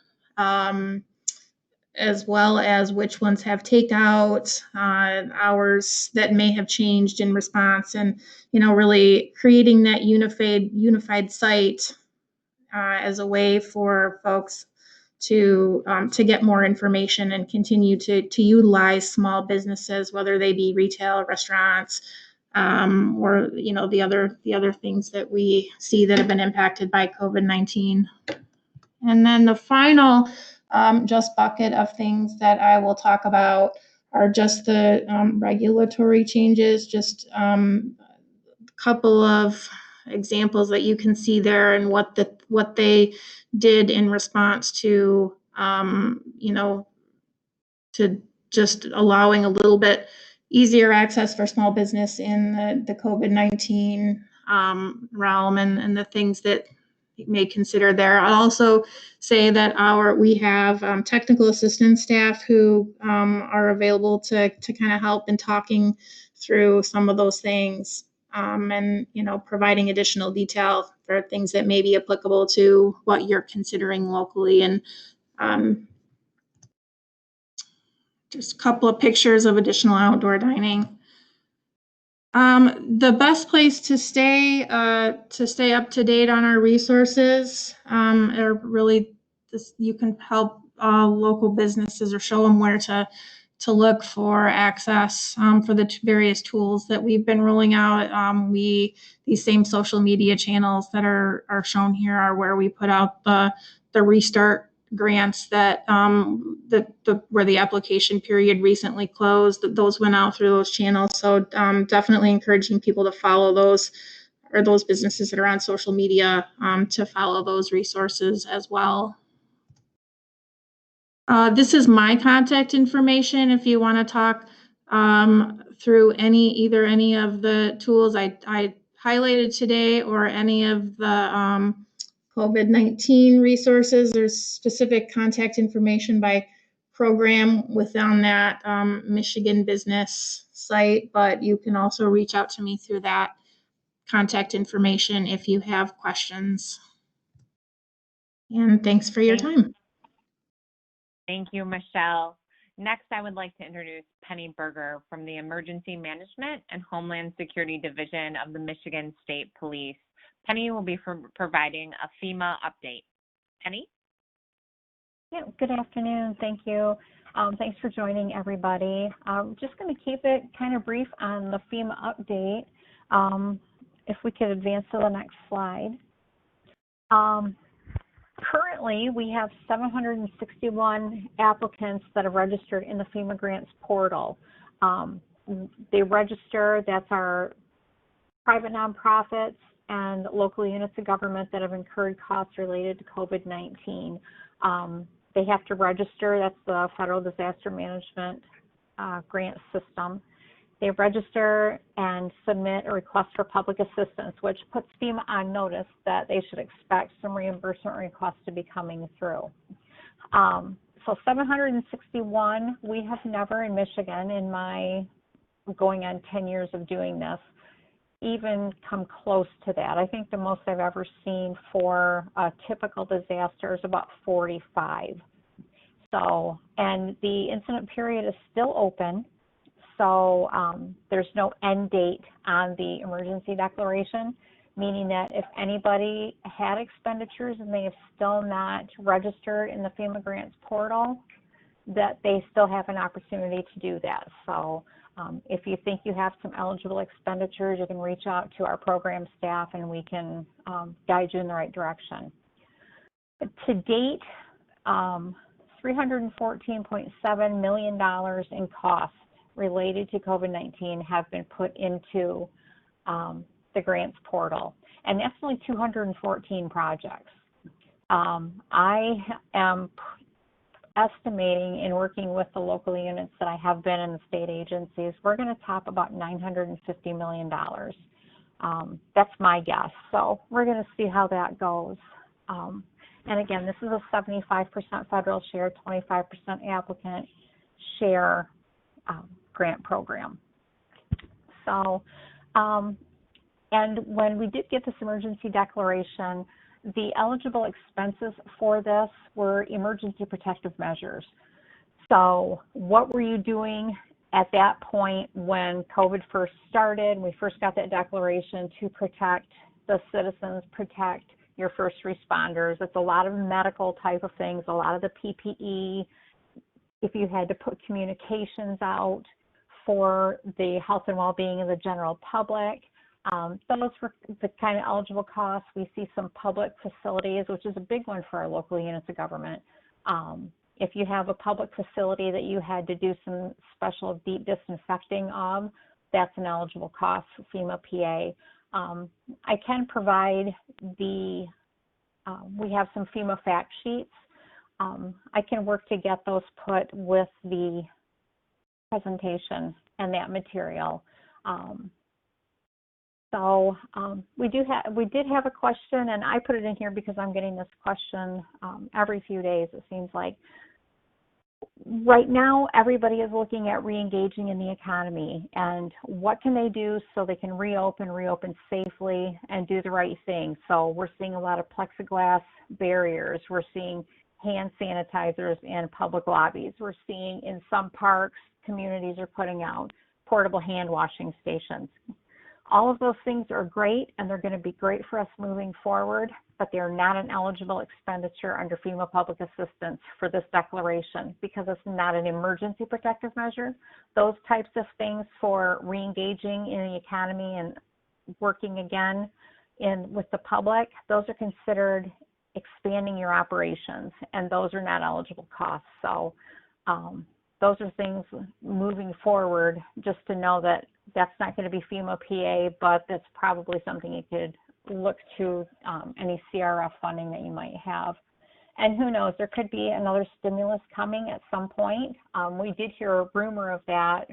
[SPEAKER 7] as well as which ones have takeout, hours that may have changed in response, and really creating that unified site as a way for folks to get more information and continue to utilize small businesses, whether they be retail, restaurants, or the other things that we see that have been impacted by COVID-19. And then the final just bucket of things that I will talk about are just the regulatory changes, just a couple of examples that you can see there and what they did in response to, to just allowing a little bit easier access for small business in the COVID-19 realm, and the things that you may consider there. I'll also say that we have technical assistance staff who are available to kind of help in talking through some of those things. and, providing additional detail for things that may be applicable to what you're considering locally. And just a couple of pictures of additional outdoor dining. The best place to stay up to date on our resources are really you can help local businesses or show them where to look for access for the various tools that we've been rolling out. These same social media channels that are shown here are where we put out the restart grants that where the application period recently closed. Those went out through those channels. So definitely encouraging people to follow those, or those businesses that are on social media to follow those resources as well. This is my contact information if you want to talk through either any of the tools I highlighted today or any of the COVID-19 resources. There's specific contact information by program within that Michigan business site, but you can also reach out to me through that contact information if you have questions. And thanks for your time.
[SPEAKER 2] Thank you, Michelle. Next, I would like to introduce Penny Berger from the Emergency Management and Homeland Security Division of the Michigan State Police. Penny will be providing a FEMA update. Penny?
[SPEAKER 8] Yeah, good afternoon. Thank you. Thanks for joining, everybody. I'm just going to keep it kind of brief on the FEMA update. If we could advance to the next slide. Currently, we have 761 applicants that are registered in the FEMA grants portal. They register, that's our private nonprofits and local units of government that have incurred costs related to COVID-19. They have to register, that's the Federal Disaster Management grant system. They register and submit a request for public assistance, which puts FEMA on notice that they should expect some reimbursement requests to be coming through. So 761, we have never in Michigan, in my going on 10 years of doing this, even come close to that. I think the most I've ever seen for a typical disaster is about 45. So, and the incident period is still open. So there's no end date on the emergency declaration, meaning that if anybody had expenditures and they have still not registered in the FEMA grants portal, that they still have an opportunity to do that. So if you think you have some eligible expenditures, you can reach out to our program staff and we can guide you in the right direction. To date, $314.7 million in costs related to COVID-19 have been put into the grants portal, and that's only 214 projects. I am estimating, in working with the local units that I have been in the state agencies, we're going to top about $950 million. That's my guess. So we're going to see how that goes. And again, this is a 75% federal share, 25% applicant share grant program. So, and when we did get this emergency declaration, the eligible expenses for this were emergency protective measures. So what were you doing at that point when COVID first started, we first got that declaration to protect the citizens, protect your first responders? It's a lot of medical type of things, a lot of the PPE. If you had to put communications out for the health and well-being of the general public, those were the kind of eligible costs. We see some public facilities, which is a big one for our local units of government. If you have a public facility that you had to do some special deep disinfecting of, that's an eligible cost for FEMA PA. I can provide we have some FEMA fact sheets. I can work to get those put with the presentation and that material. So we did have a question, and I put it in here because I'm getting this question every few days, it seems like. right now, everybody is looking at re-engaging in the economy and what can they do so they can reopen safely and do the right thing. So we're seeing a lot of plexiglass barriers. We're seeing hand sanitizers in public lobbies. We're seeing in some parks, communities are putting out portable hand washing stations. All of those things are great, and they're going to be great for us moving forward, but they're not an eligible expenditure under FEMA public assistance for this declaration because it's not an emergency protective measure. Those types of things for re-engaging in the economy and working again with the public, those are considered expanding your operations, and those are not eligible costs. So those are things moving forward, just to know that that's not going to be FEMA PA, but that's probably something you could look to any CRF funding that you might have. And who knows, there could be another stimulus coming at some point. We did hear a rumor of that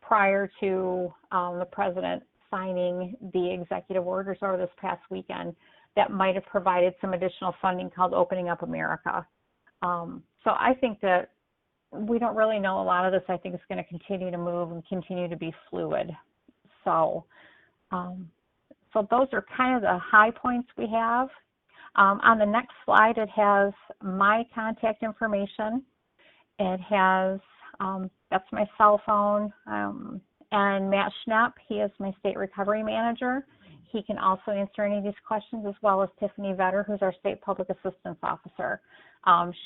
[SPEAKER 8] prior to the president signing the executive orders over this past weekend that might have provided some additional funding called Opening Up America. So I think that we don't really know a lot of this. I think it's going to continue to move and continue to be fluid. So, so those are kind of the high points we have. On the next slide, it has my contact information. It has, that's my cell phone. And Matt Schnapp, he is my state recovery manager. He can also answer any of these questions, as well as Tiffany Vetter, who's our state public assistance officer.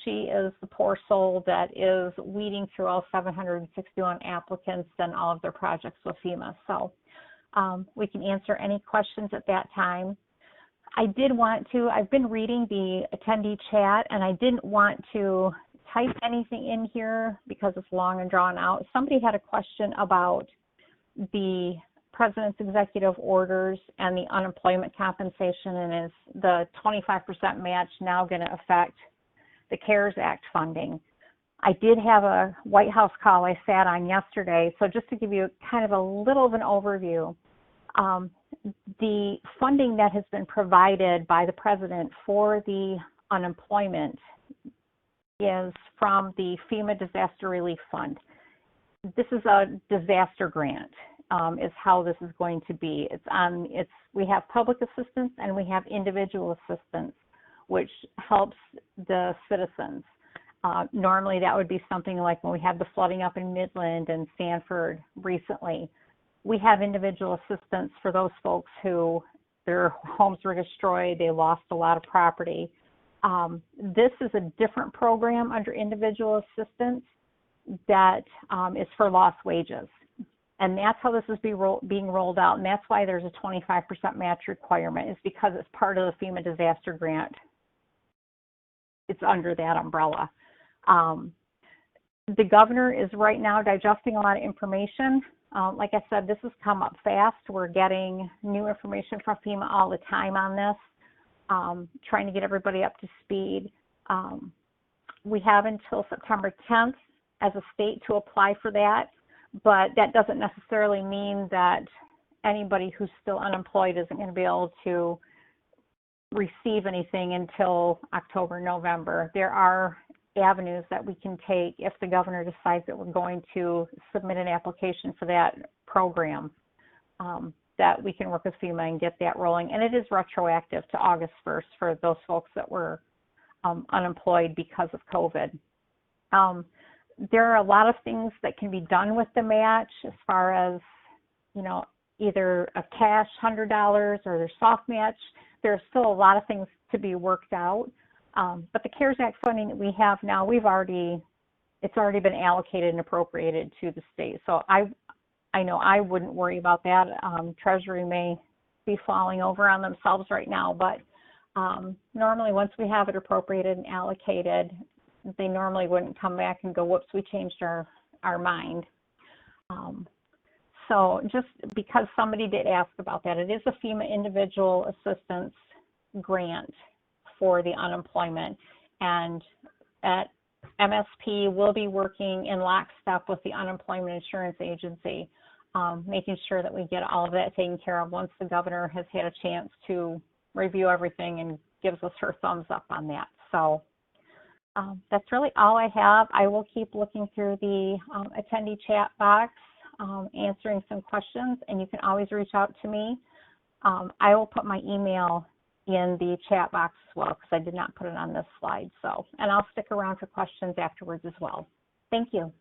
[SPEAKER 8] She is the poor soul that is weeding through all 761 applicants and all of their projects with FEMA. So we can answer any questions at that time. I've been reading the attendee chat, and I didn't want to type anything in here because it's long and drawn out. Somebody had a question about the president's executive orders and the unemployment compensation, and is the 25% match now going to affect the CARES Act funding? I did have a White House call I sat on yesterday, so just to give you kind of a little of an overview, the funding that has been provided by the president for the unemployment is from the FEMA Disaster Relief Fund. This is a disaster grant, is how this is going to be. We have public assistance and we have individual assistance, which helps the citizens. Normally that would be something like when we had the flooding up in Midland and Sanford recently. We have individual assistance for those folks who their homes were destroyed, they lost a lot of property. This is a different program under individual assistance that is for lost wages. And that's how this is being rolled out. And that's why there's a 25% match requirement, is because it's part of the FEMA disaster grant. It's under that umbrella. The governor is right now digesting a lot of information. Like I said, this has come up fast. We're getting new information from FEMA all the time on this, trying to get everybody up to speed. We have until September 10th as a state to apply for that, but that doesn't necessarily mean that anybody who's still unemployed isn't going to be able to receive anything until October, November. There are avenues that we can take if the governor decides that we're going to submit an application for that program, that we can work with FEMA and get that rolling. And it is retroactive to August 1st for those folks that were unemployed because of COVID. There are a lot of things that can be done with the match, as far as, either a cash $100 or their soft match. There's still a lot of things to be worked out. But the CARES Act funding that we have now, it's already been allocated and appropriated to the state. So I know I wouldn't worry about that. Treasury may be falling over on themselves right now, but normally once we have it appropriated and allocated, they normally wouldn't come back and go, whoops, we changed our mind. So just because somebody did ask about that, it is a FEMA individual assistance grant for the unemployment, and at MSP we'll be working in lockstep with the Unemployment Insurance Agency, making sure that we get all of that taken care of once the governor has had a chance to review everything and gives us her thumbs up on that. So That's really all I have. I will keep looking through the attendee chat box, answering some questions, and you can always reach out to me. I will put my email in the chat box as well because I did not put it on this slide. And I'll stick around for questions afterwards as well. Thank you.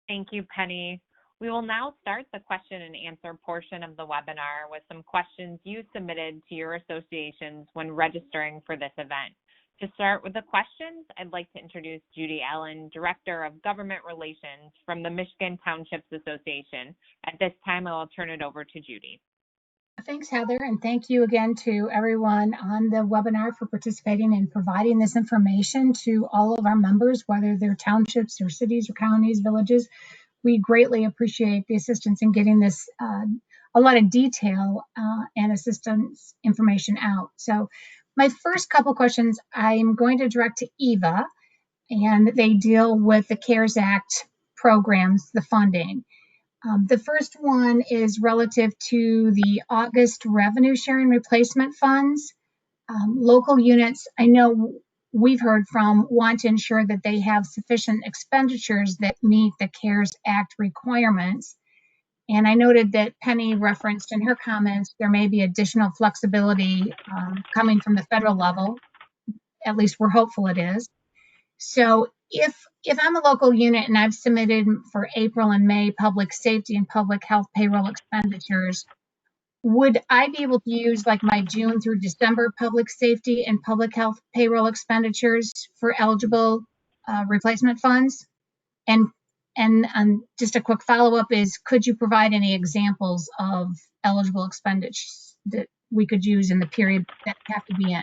[SPEAKER 2] Thank you, Penny. We will now start the question and answer portion of the webinar with some questions you submitted to your associations when registering for this event. To start with the questions, I'd like to introduce Judy Allen, Director of Government Relations from the Michigan Townships Association. At this time, I will turn it over to Judy.
[SPEAKER 9] Thanks, Heather, and thank you again to everyone on the webinar for participating and providing this information to all of our members, whether they're townships or cities or counties, villages. We greatly appreciate the assistance in getting this a lot of detail and assistance information out. So my first couple questions I'm going to direct to Eva, and they deal with the CARES Act programs, the funding. The first one is relative to the August revenue sharing replacement funds. Local units, I know we've heard from, want to ensure that they have sufficient expenditures that meet the CARES Act requirements. And I noted that Penny referenced in her comments there may be additional flexibility coming from the federal level. At least we're hopeful it is. So if I'm a local unit and I've submitted for April and May public safety and public health payroll expenditures, would I be able to use like my June through December public safety and public health payroll expenditures for eligible replacement funds? And just a quick follow-up is, could you provide any examples of eligible expenditures that we could use in the period that have to be in?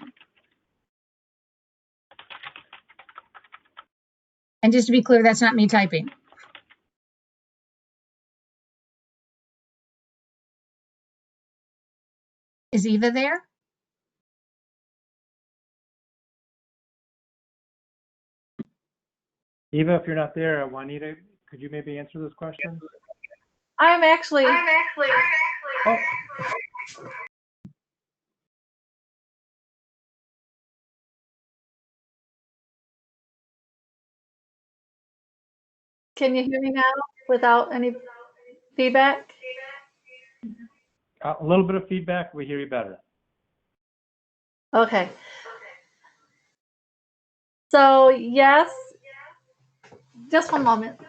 [SPEAKER 9] And just to be clear, that's not me typing. Is Eva there?
[SPEAKER 1] Eva, if you're not there, Juanita, could you maybe answer this question?
[SPEAKER 10] I'm actually.
[SPEAKER 1] Oh.
[SPEAKER 10] Can you hear me now without any feedback?
[SPEAKER 1] A little bit of feedback, we hear you better.
[SPEAKER 10] Okay. So yes, just one moment.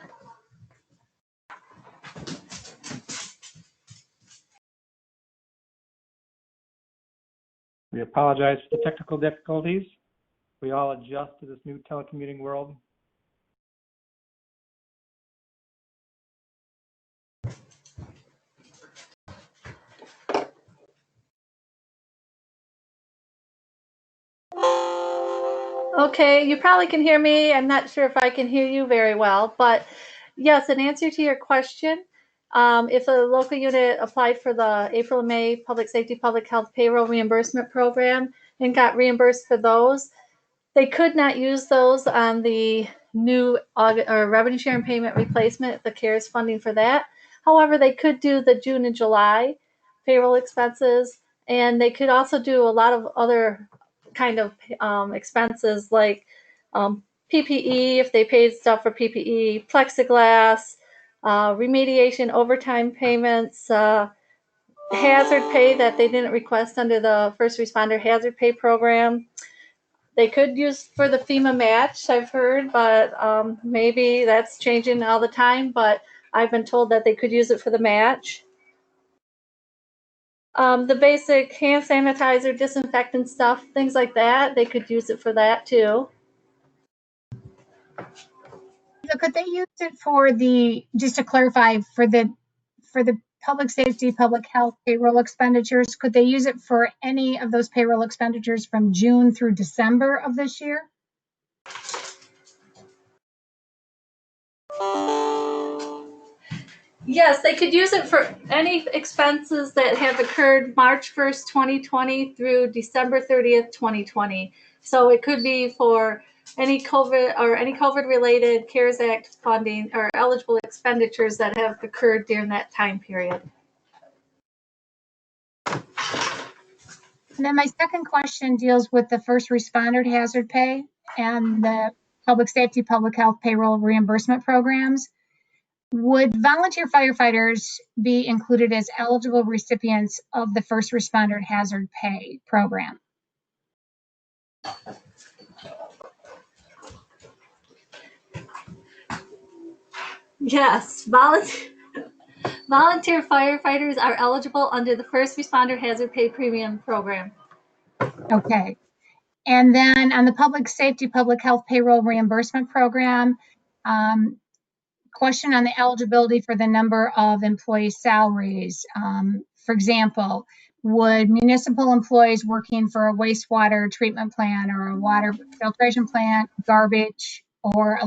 [SPEAKER 1] We apologize for the technical difficulties. We all adjust to this new telecommuting world.
[SPEAKER 10] Okay, you probably can hear me. I'm not sure if I can hear you very well, but yes, in answer to your question, if a local unit applied for the April and May Public Safety Public Health Payroll Reimbursement Program and got reimbursed for those, they could not use those on the new revenue sharing payment replacement, the CARES funding for that. However, they could do the June and July payroll expenses, and they could also do a lot of other kind of expenses like PPE, if they paid stuff for PPE, plexiglass, remediation overtime payments, hazard pay that they didn't request under the first responder hazard pay program. They could use for the FEMA match, I've heard, but maybe that's changing all the time, but I've been told that they could use it for the match. The basic hand sanitizer, disinfectant stuff, things like that, they could use it for that too.
[SPEAKER 9] So could they use it for the, just to clarify, for the public safety, public health payroll expenditures, could they use it for any of those payroll expenditures from June through December of this year?
[SPEAKER 10] Yes, they could use it for any expenses that have occurred March 1st, 2020 through December 30th, 2020. So it could be for any COVID or any COVID related CARES Act funding or eligible expenditures that have occurred during that time period.
[SPEAKER 9] And then my second question deals with the first responder hazard pay. and the public safety, public health, payroll reimbursement programs. Would volunteer firefighters be included as eligible recipients of the first responder hazard pay program?
[SPEAKER 10] Yes, volunteer firefighters are eligible under the first responder hazard pay premium program.
[SPEAKER 9] Okay. And then on the public safety, public health payroll reimbursement program, question on the eligibility for the number of employee salaries. For example, would municipal employees working for a wastewater treatment plant or a water filtration plant, garbage, or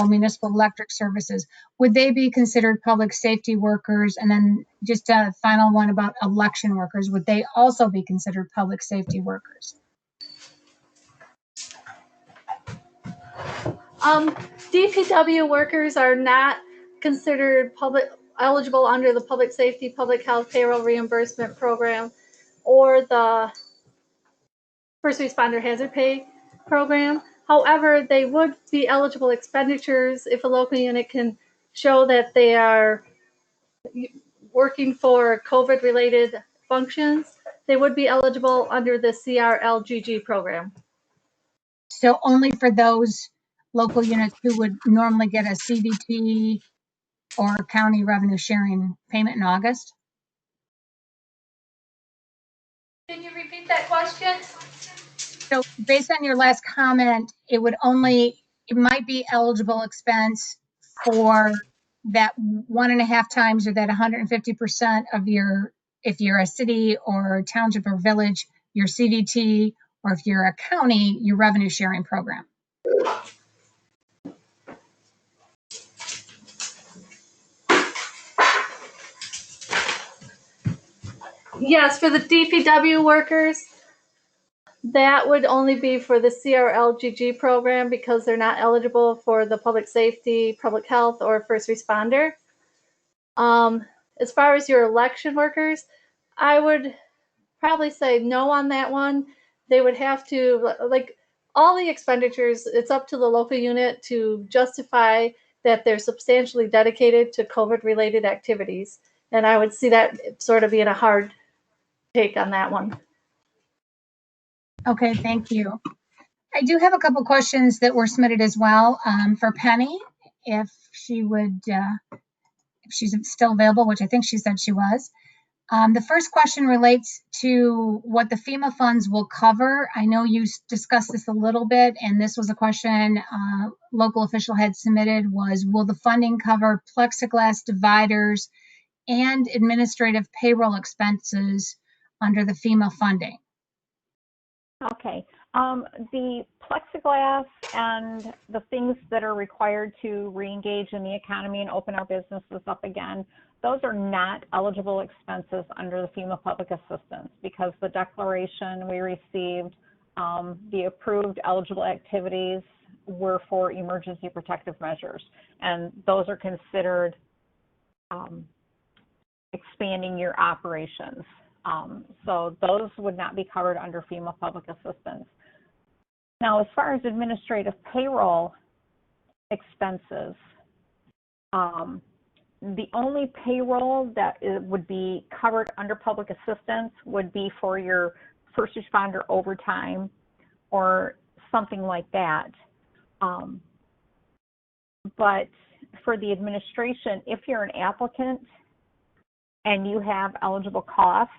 [SPEAKER 9] municipal electric services, would they be considered public safety workers? And then just a final one about election workers, would they also be considered public safety workers?
[SPEAKER 10] DPW workers are not considered eligible under the public safety, public health payroll reimbursement program or the first responder hazard pay program. However, they would be eligible expenditures if a local unit can show that they are working for COVID related functions. They would be eligible under the CRLGG program.
[SPEAKER 9] So only for those local units who would normally get a CVT or county revenue sharing payment in August?
[SPEAKER 10] Can you repeat that question?
[SPEAKER 9] So based on your last comment, it might be eligible expense for that 1.5 times or that 150% of if you're a city or township or village, your CVT, or if you're a county, your revenue sharing program.
[SPEAKER 10] Yes, for the DPW workers, that would only be for the CRLGG program because they're not eligible for the public safety, public health, or first responder. As far as your election workers, I would probably say no on that one. They would have to, like all the expenditures, it's up to the local unit to justify that they're substantially dedicated to COVID-related activities. And I would see that sort of being a hard take on that one.
[SPEAKER 9] Okay, thank you. I do have a couple questions that were submitted as well for Penny, if she's still available, which I think she said she was. The first question relates to what the FEMA funds will cover. I know you discussed this a little bit, and this was a question local official had submitted was, will the funding cover plexiglass dividers and administrative payroll expenses under the FEMA funding?
[SPEAKER 8] Okay. The plexiglass and the things that are required to re-engage in the economy and open our businesses up again, those are not eligible expenses under the FEMA public assistance because the declaration we received, the approved eligible activities were for emergency protective measures, and those are considered expanding your operations. So those would not be covered under FEMA public assistance. Now, as far as administrative payroll expenses, the only payroll that would be covered under public assistance would be for your first responder overtime or something like that. But for the administration, if you're an applicant and you have eligible costs,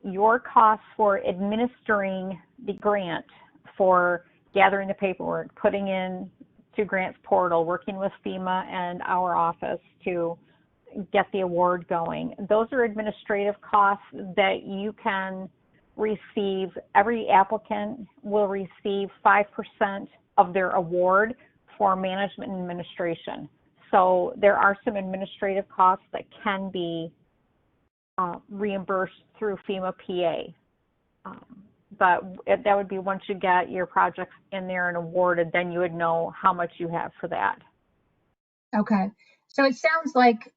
[SPEAKER 8] your costs for administering the grant, for gathering the paperwork, putting in to grants portal, working with FEMA and our office to get the award going, those are administrative costs that you can receive. Every applicant will receive 5% of their award for management and administration. So there are some administrative costs that can be reimbursed through FEMA PA. But that would be once you get your projects in there and awarded, then you would know how much you have for that.
[SPEAKER 9] Okay, so it sounds like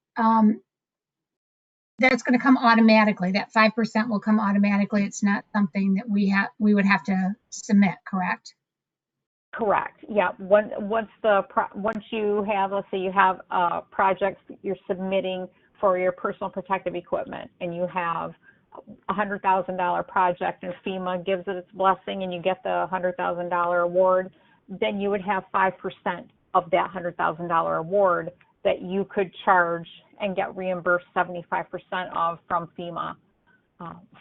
[SPEAKER 9] that's going to come automatically. That 5% will come automatically. It's not something that we would have to submit, correct?
[SPEAKER 8] Correct. Yeah. Once you have, let's say you have a project you're submitting for your personal protective equipment, and you have a $100,000 project, and FEMA gives it its blessing, and you get the $100,000 award, then you would have 5% of that $100,000 award that you could charge and get reimbursed 75% of from FEMA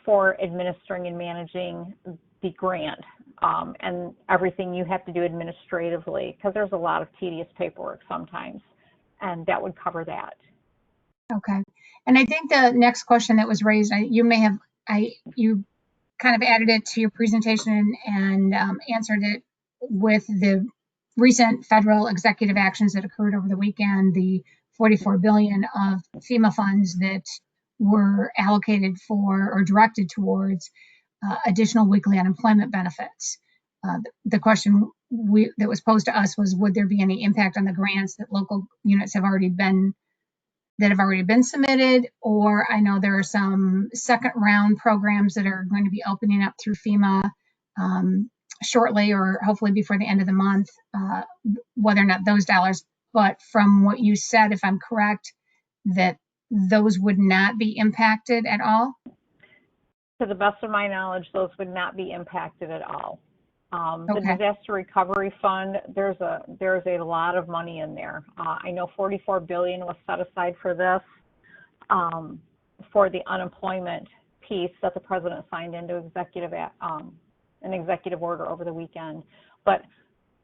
[SPEAKER 8] for administering and managing the grant. And everything you have to do administratively, because there's a lot of tedious paperwork sometimes, and that would cover that.
[SPEAKER 9] Okay. And I think the next question that was raised, you kind of added it to your presentation and answered it with the recent federal executive actions that occurred over the weekend, the $44 billion of FEMA funds that were allocated for or directed towards additional weekly unemployment benefits. The question that was posed to us was, would there be any impact on the grants that local units have already been submitted? Or I know there are some second round programs that are going to be opening up through FEMA shortly, or hopefully before the end of the month, whether or not those dollars, but from what you said, if I'm correct, that those would not be impacted at all?
[SPEAKER 8] To the best of my knowledge, those would not be impacted at all. The
[SPEAKER 9] Okay.
[SPEAKER 8] disaster recovery fund, there's a lot of money in there. I know $44 billion was set aside for this, for the unemployment piece that the president signed into an executive order over the weekend. But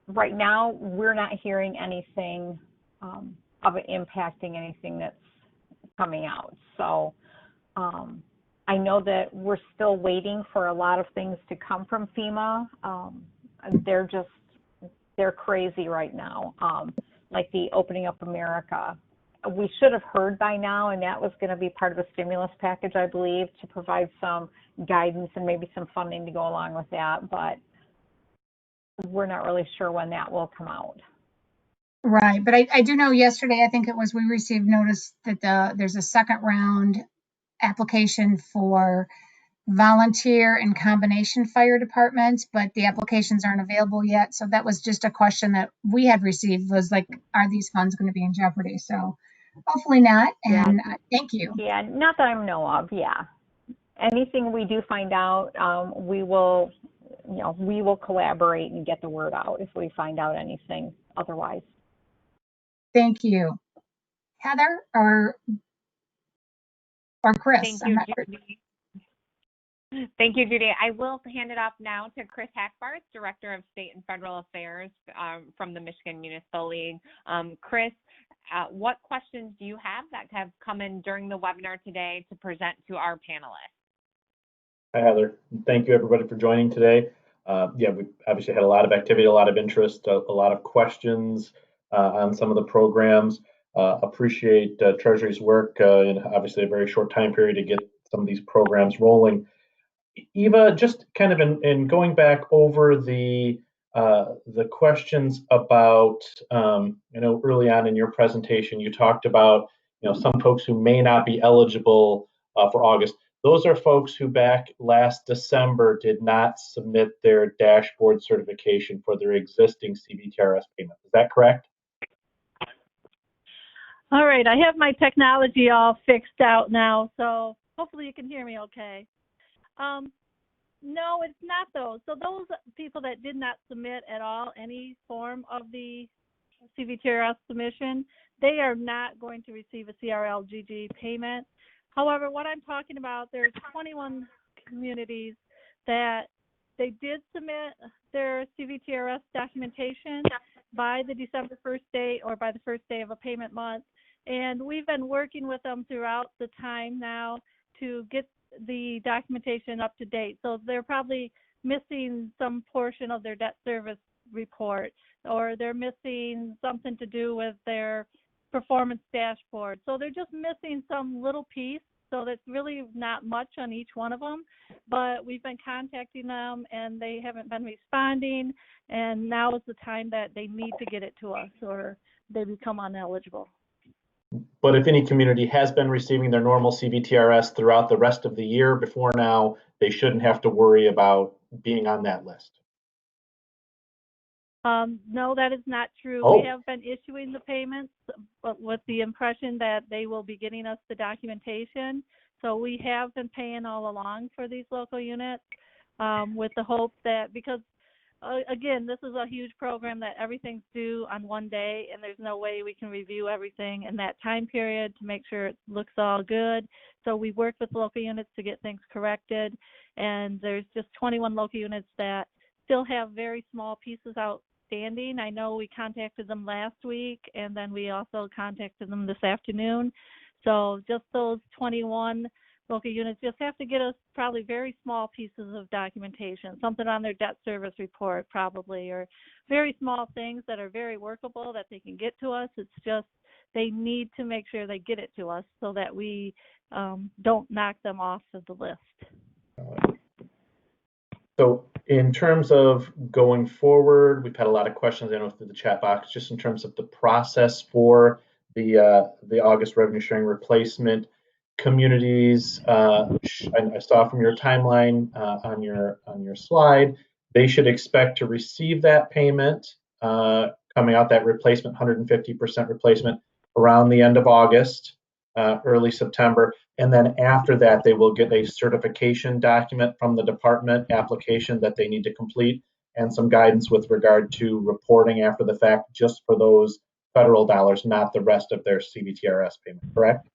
[SPEAKER 8] right now, we're not hearing anything of it impacting anything that's coming out. So I know that we're still waiting for a lot of things to come from FEMA. They're crazy right now, like the Opening Up America. We should have heard by now, and that was going to be part of the stimulus package, I believe, to provide some guidance and maybe some funding to go along with that, but we're not really sure when that will come out.
[SPEAKER 9] Right, but I do know yesterday, I think it was, we received notice that there's a second round application for volunteer and combination fire departments, but the applications aren't available yet. So that was just a question that we had received, was like, are these funds going to be in jeopardy? So hopefully not. And thank you.
[SPEAKER 8] Yeah, not that I know of. Yeah. Anything we do find out, we will collaborate and get the word out if we find out anything otherwise.
[SPEAKER 9] Thank you. Heather or Chris?
[SPEAKER 2] Thank you, Judy. Thank you, Judy. I will hand it off now to Chris Hackbarth, Director of State and Federal Affairs from the Michigan Municipal League. Chris, what questions do you have that have come in during the webinar today to present to our panelists?
[SPEAKER 11] Hi, Heather. Thank you, everybody, for joining today. We obviously had a lot of activity, a lot of interest, a lot of questions on some of the programs. Appreciate Treasury's work in obviously a very short time period to get some of these programs rolling. Eva, just kind of in going back over the questions about, early on in your presentation, you talked about, some folks who may not be eligible for August. Those are folks who back last December did not submit their dashboard certification for their existing CVTRS payment. Is that correct?
[SPEAKER 3] All right, I have my technology all fixed out now, so hopefully you can hear me okay. No, it's not those. So those people that did not submit at all any form of the CVTRS submission, they are not going to receive a CRLGG payment. However, what I'm talking about, there's 21 communities that they did submit their CVTRS documentation by the December 1st date or by the first day of a payment month. And we've been working with them throughout the time now to get the documentation up to date. So they're probably missing some portion of their debt service report, or they're missing something to do with their performance dashboard. So they're just missing some little piece. So that's really not much on each one of them, but we've been contacting them and they haven't been responding. And now is the time that they need to get it to us or they become ineligible.
[SPEAKER 11] But if any community has been receiving their normal CVTRS throughout the rest of the year before now, they shouldn't have to worry about being on that list.
[SPEAKER 3] No, that is not true.
[SPEAKER 11] Oh.
[SPEAKER 3] We have been issuing the payments, but with the impression that they will be getting us the documentation. So we have been paying all along for these local units, with the hope that, because again, this is a huge program that everything's due on one day, and there's no way we can review everything in that time period to make sure it looks all good. So we worked with local units to get things corrected, and there's just 21 local units that still have very small pieces outstanding. I know we contacted them last week, and then we also contacted them this afternoon. So just those 21 local units just have to get us probably very small pieces of documentation, something on their debt service report probably, or very small things that are very workable that they can get to us. It's just they need to make sure they get it to us so that we don't knock them off of the list.
[SPEAKER 11] So in terms of going forward, we've had a lot of questions, I know, through the chat box, just in terms of the process for the August revenue sharing replacement. Communities, I saw from your timeline on your slide, they should expect to receive that payment coming out, that replacement, 150% replacement, around the end of August, early September. And then after that, they will get a certification document from the department, application that they need to complete, and some guidance with regard to reporting after the fact, just for those federal dollars, not the rest of their CVTRS payment, correct?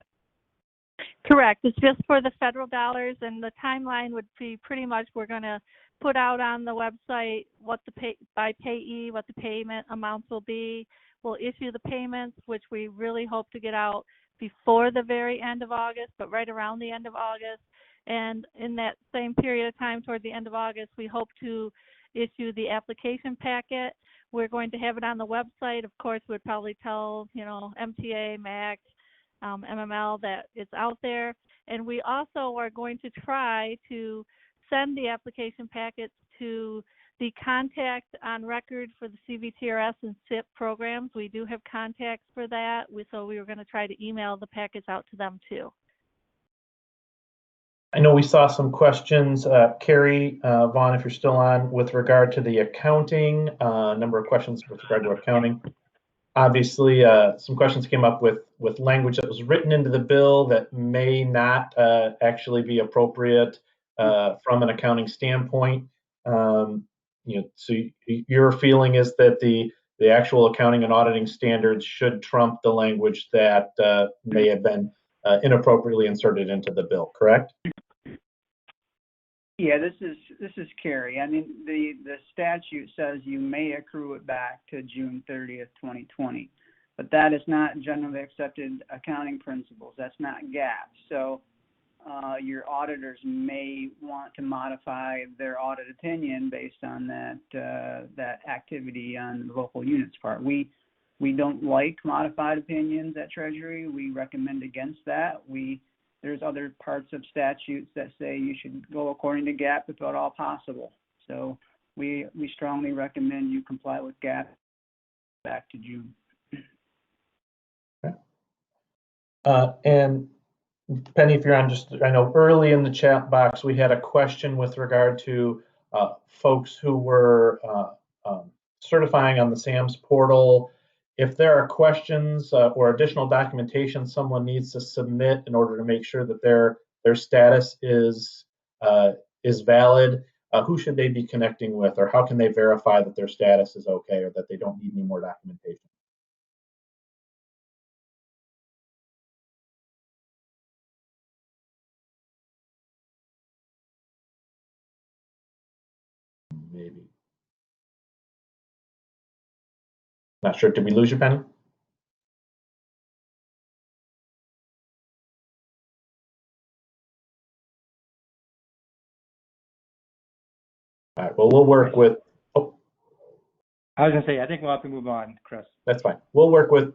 [SPEAKER 3] Correct. It's just for the federal dollars, and the timeline would be pretty much, we're going to put out on the website what the by payee, what the payment amounts will be. We'll issue the payments, which we really hope to get out before the very end of August, but right around the end of August. And in that same period of time, toward the end of August, we hope to issue the application packet. We're going to have it on the website. Of course, we'd probably tell, MTA, MAC, MML that it's out there. And we also are going to try to send the application packets to the contact on record for the CVTRS and SIP programs. We do have contacts for that, so we were going to try to email the packets out to them too.
[SPEAKER 11] I know we saw some questions, Carrie, Vaughn, if you're still on, with regard to the accounting, number of questions with regard to accounting. Obviously, some questions came up with language that was written into the bill that may not actually be appropriate from an accounting standpoint. So your feeling is that the actual accounting and auditing standards should trump the language that may have been inappropriately inserted into the bill, correct?
[SPEAKER 4] Yeah, this is Carrie. I mean, the statute says you may accrue it back to June 30th, 2020, but that is not generally accepted accounting principles. That's not GAAP. So your auditors may want to modify their audit opinion based on that activity on the local unit's part. We don't like modified opinions at Treasury. We recommend against that. There's other parts of statutes that say you should go according to GAAP if at all possible. So we strongly recommend you comply with GAAP back to June.
[SPEAKER 11] Okay. And Penny, if you're on, I know early in the chat box we had a question with regard to folks who were certifying on the SAMS portal. If there are questions or additional documentation someone needs to submit in order to make sure that their status is valid, who should they be connecting with, or how can they verify that their status is okay or that they don't need any more documentation? Maybe. Not sure. Did we lose you, Penny? All right. Well, we'll work with. Oh,
[SPEAKER 1] I was gonna say, I think we'll have to move on, Chris.
[SPEAKER 11] That's fine. We'll work with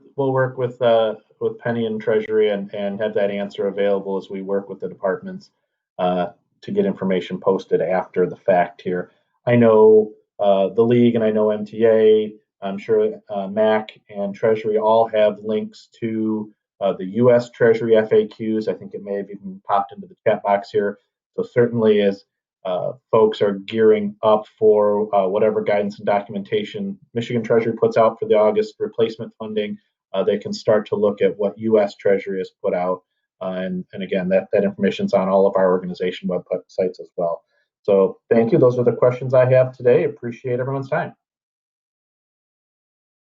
[SPEAKER 11] Penny and Treasury and have that answer available as we work with the departments to get information posted after the fact here. I know the League and I know MTA. I'm sure MAC and Treasury all have links to the U.S. Treasury FAQs. I think it may have even popped into the chat box here. So certainly, as folks are gearing up for whatever guidance and documentation Michigan Treasury puts out for the August replacement funding. They can start to look at what U.S. Treasury has put out. And again, that information is on all of our organization websites as well. So thank you. Those are the questions I have today. Appreciate everyone's time.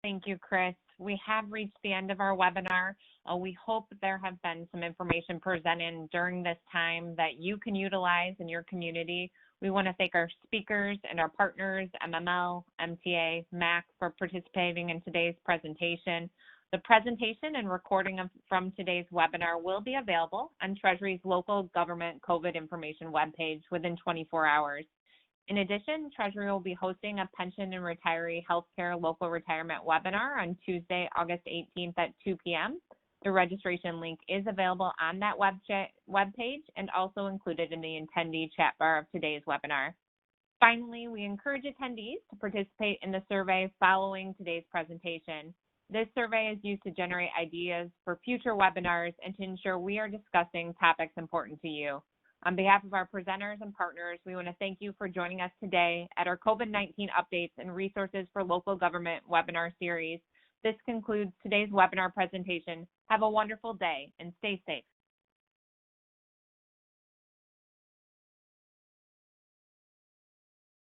[SPEAKER 2] Thank you, Chris. We have reached the end of our webinar. We hope there have been some information presented during this time that you can utilize in your community. We want to thank our speakers and our partners, MML, MTA, MAC, for participating in today's presentation. The presentation and recording from today's webinar will be available on Treasury's local government COVID information webpage within 24 hours. In addition, Treasury will be hosting a pension and retiree healthcare local retirement webinar on Tuesday, August 18th at 2 p.m. The registration link is available on that webpage and also included in the attendee chat bar of today's webinar. Finally, we encourage attendees to participate in the survey following today's presentation. This survey is used to generate ideas for future webinars and to ensure we are discussing topics important to you. On behalf of our presenters and partners, we want to thank you for joining us today at our COVID-19 updates and resources for local government webinar series. This concludes today's webinar presentation. Have a wonderful day and stay safe.